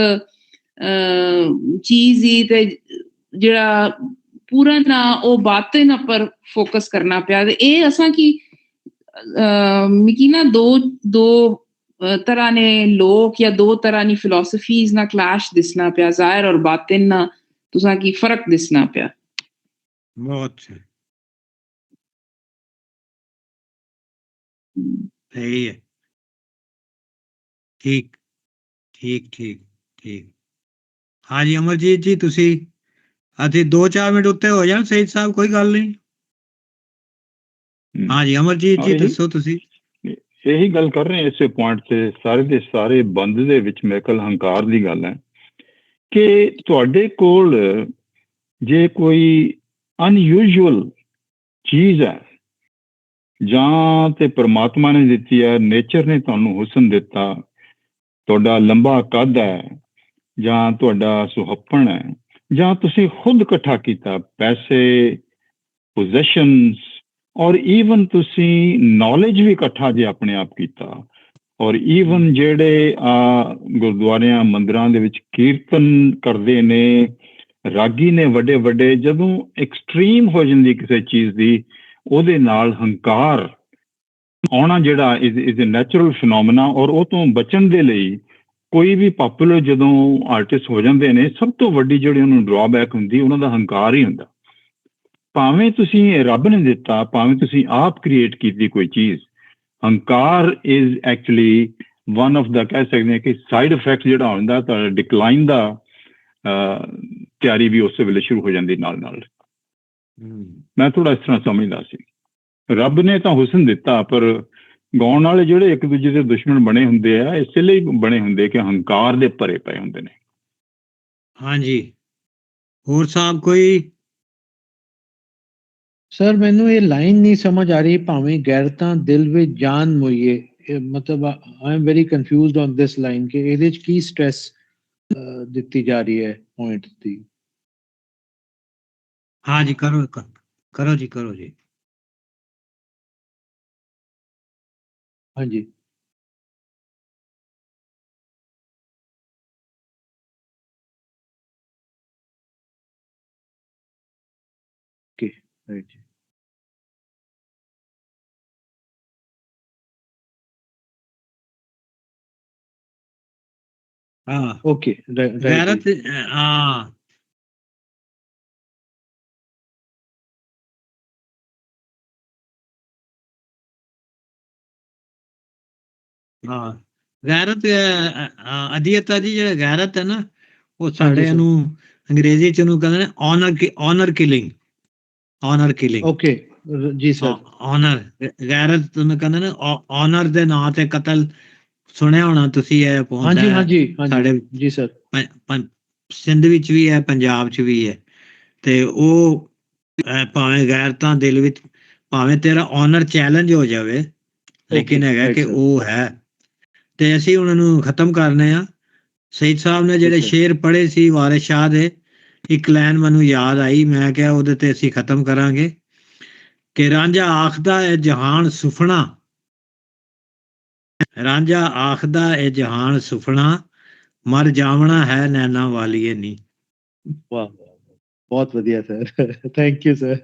ਚੀਜ਼ ਹੀ, ਤੇ ਜਿਹੜਾ ਪੂਰਨ ਨਾ ਉਹ ਬਾਤਿਨ ਉੱਪਰ ਫੋਕਸ ਕਰਨਾ ਪਿਆ। ਤੇ ਇਹ ਅਸਾਂ ਕੀ ਮਿਕੀ ਨਾ ਦੋ ਤਰ੍ਹਾਂ ਨੇ ਲੋਕ ਜਾਂ 2 ਤਰ੍ਹਾਂ ਦੀ ਫਿਲਾਸਫੀਜ਼ ਨਾਲ ਕਲੈਸ਼ ਦਿਸਣਾ ਪਿਆ, ਜ਼ਾਹਿਰ ਔਰ ਬਾਤਿਨ ਨਾਲ ਤੁਸਾਂ ਕੀ ਫਰਕ ਦਿਸਣਾ ਪਿਆ। ਬਹੁਤ ਸਹੀ ਹੈ। ਠੀਕ। ਹਾਂਜੀ ਅਮਰਜੀਤ ਜੀ ਤੁਸੀਂ, ਅਸੀਂ 2-4 ਮਿੰਟ ਉੱਤੇ ਹੋ ਜਾਣ ਸਹੀਦ ਸਾਹਿਬ, ਕੋਈ ਗੱਲ ਨਹੀਂ। ਹਾਂਜੀ ਅਮਰਜੀਤ ਜੀ ਦੱਸੋ ਤੁਸੀਂ। ਇਹੀ ਗੱਲ ਕਰ ਰਹੇ ਇਸੇ ਪੁਆਇੰਟ ਤੇ, ਸਾਰੇ ਦੇ ਸਾਰੇ ਬੰਦ ਦੇ ਵਿੱਚ ਮੇਰੇ ਕੋਲ ਹੰਕਾਰ ਦੀ ਗੱਲ ਹੈ ਕਿ ਤੁਹਾਡੇ ਕੋਲ ਜੇ ਕੋਈ ਅਨਯੂਜੂਅਲ ਚੀਜ਼ ਹੈ ਜਾਂ ਤੇ ਪ੍ਰਮਾਤਮਾ ਨੇ ਦਿੱਤੀ ਹੈ, ਨੇਚਰ ਨੇ ਤੁਹਾਨੂੰ ਹੁਸਨ ਦਿੱਤਾ, ਤੁਹਾਡਾ ਲੰਬਾ ਕੱਦ ਹੈ, ਜਾਂ ਤੁਹਾਡਾ ਸੁਹੱਪਣ ਹੈ, ਜਾਂ ਤੁਸੀਂ ਖੁਦ ਇਕੱਠਾ ਕੀਤਾ ਪੈਸੇ, ਪੋਜੈਸ਼ਨਸ, ਔਰ ਈਵਨ ਤੁਸੀਂ ਨੌਲੇਜ ਵੀ ਇਕੱਠਾ ਜੇ ਆਪਣੇ ਆਪ ਕੀਤਾ। ਔਰ ਈਵਨ ਜਿਹੜੇ ਗੁਰਦੁਆਰਿਆਂ ਮੰਦਿਰਾਂ ਦੇ ਵਿੱਚ ਕੀਰਤਨ ਕਰਦੇ ਨੇ ਰਾਗੀ ਨੇ ਵੱਡੇ ਵੱਡੇ, ਜਦੋਂ ਐਕਸਟ੍ਰੀਮ ਹੋ ਜਾਂਦੀ ਕਿਸੇ ਚੀਜ਼ ਦੀ, ਉਹਦੇ ਨਾਲ ਹੰਕਾਰ ਆਉਣਾ ਜਿਹੜਾ ਇਜ਼ ਅ ਨੈਚੁਰਲ ਫਿਨੋਮੀਨਾ। ਔਰ ਉਹ ਤੋਂ ਬਚਣ ਦੇ ਲਈ ਕੋਈ ਵੀ ਪਾਪੂਲਰ ਜਦੋਂ ਆਰਟਿਸਟ ਹੋ ਜਾਂਦੇ ਨੇ, ਸਭ ਤੋਂ ਵੱਡੀ ਜਿਹੜੀ ਉਹਨੂੰ ਡਰਾਬੈਕ ਹੁੰਦੀ, ਉਹਨਾਂ ਦਾ ਹੰਕਾਰ ਹੀ ਹੁੰਦਾ। ਭਾਵੇਂ ਤੁਸੀਂ ਰੱਬ ਨੇ ਦਿੱਤਾ, ਭਾਵੇਂ ਤੁਸੀਂ ਆਪ ਕ੍ਰੀਏਟ ਕੀਤੀ ਕੋਈ ਚੀਜ਼, ਹੰਕਾਰ ਇਜ਼ ਐਕਚੁਅਲੀ ਵਨ ਆਫ ਦਾ, ਕਹਿ ਸਕਦੇ ਹਾਂ ਕਿ ਸਾਈਡ ਇਫੈਕਟ ਜਿਹੜਾ ਹੁੰਦਾ ਤਾਂ ਡਿਕਲਾਈਨ ਦਾ ਤਿਆਰੀ ਵੀ ਉਸੇ ਵੇਲੇ ਸ਼ੁਰੂ ਹੋ ਜਾਂਦੀ ਨਾਲ ਨਾਲ। ਮੈਂ ਥੋੜਾ ਇਸ ਤਰ੍ਹਾਂ ਸਮਝਦਾ ਸੀ। ਰੱਬ ਨੇ ਤਾਂ ਹੁਸਨ ਦਿੱਤਾ, ਪਰ ਗਾਉਣ ਵਾਲੇ ਜਿਹੜੇ ਇੱਕ ਦੂਜੇ ਦੇ ਦੁਸ਼ਮਣ ਬਣੇ ਹੁੰਦੇ ਆ, ਇਸੇ ਲਈ ਬਣੇ ਹੁੰਦੇ ਕਿ ਹੰਕਾਰ ਦੇ ਭਰੇ ਪਏ ਹੁੰਦੇ ਨੇ। ਹਾਂਜੀ, ਹੋਰ ਸਾਹਿਬ ਕੋਈ? ਸਰ ਮੈਨੂੰ ਇਹ ਲਾਈਨ ਨਹੀਂ ਸਮਝ ਆ ਰਹੀ, ਭਾਵੇਂ ਗੈਰਤਾਂ ਦਿਲ ਵਿੱਚ ਜਾਨ ਮੋਈਏ, ਮਤਲਬ I am very confused on this line ਕਿ ਇਹਦੇ 'ਚ ਕੀ ਸਟ੍ਰੈਸ ਦਿੱਤੀ ਜਾ ਰਹੀ ਹੈ ਪੁਆਇੰਟ ਦੀ। ਹਾਂਜੀ, ਕਰੋ ਕਰੋ ਜੀ, ਕਰੋ ਜੀ। ਹਾਂਜੀ, ਓਕੇ, ਰਾਈਟ। ਹਾਂ, ਓਕੇ, ਗੈਰਤ, ਹਾਂ ਹਾਂ, ਗੈਰਤ ਅਧੀਅਤਾ ਦੀ ਜਿਹੜਾ ਗੈਰਤ ਹੈ ਨਾ, ਉਹ ਸਾਡੇ ਨੂੰ ਅੰਗਰੇਜ਼ੀ ਚ ਉਹਨੂੰ ਕਹਿੰਦੇ ਨੇ honour killing. Honour killing, okay ਜੀ ਸਰ। ਆਨਰ, ਗੈਰਤ ਉਹਨੂੰ ਕਹਿੰਦੇ ਨੇ ਆਨਰ ਦੇ ਨਾਂ ਤੇ ਕਤਲ। ਸੁਣਿਆ ਹੋਣਾ ਤੁਸੀਂ ਇਹ ਪਹੁੰਚਦਾ ਹਾਂਜੀ ਹਾਂਜੀ ਸਾਡੇ ਜੀ ਸਰ, ਸਿੰਧ ਵਿੱਚ ਵੀ ਹੈ, ਪੰਜਾਬ ਚ ਵੀ ਹੈ। ਤੇ ਉਹ ਭਾਵੇਂ ਗੈਰਤਾਂ ਦਿਲ ਵਿੱਚ, ਭਾਵੇਂ ਤੇਰਾ ਆਨਰ ਚੈਲੰਜ ਹੋ ਜਾਵੇ, ਲੇਕਿਨ ਹੈਗਾ ਕਿ ਉਹ ਹੈ। ਤੇ ਅਸੀਂ ਉਹਨਾਂ ਨੂੰ ਖਤਮ ਕਰਨੇ ਆ। ਸਈਦ ਸਾਹਿਬ ਨੇ ਜਿਹੜੇ ਸ਼ੇਰ ਪੜ੍ਹੇ ਸੀ ਵਾਰਿਸ ਸ਼ਾਹ ਦੇ, ਇੱਕ ਲਾਈਨ ਮੈਨੂੰ ਯਾਦ ਆਈ, ਮੈਂ ਕਿਹਾ ਉਹਦੇ ਤੇ ਅਸੀਂ ਖਤਮ ਕਰਾਂਗੇ ਕਿ ਰਾਂਝਾ ਆਖਦਾ ਹੈ ਜਹਾਨ ਸੁਫਣਾ, ਰਾਂਝਾ ਆਖਦਾ ਇਹ ਜਹਾਨ ਸੁਫਣਾ, ਮਰ ਜਾਵਣਾ ਹੈ ਨੈਣਾ ਵਾਲੀਏ ਨੀ। ਵਾਹ, ਬਹੁਤ ਵਧੀਆ ਸਰ, ਥੈਂਕ ਯੂ ਸਰ।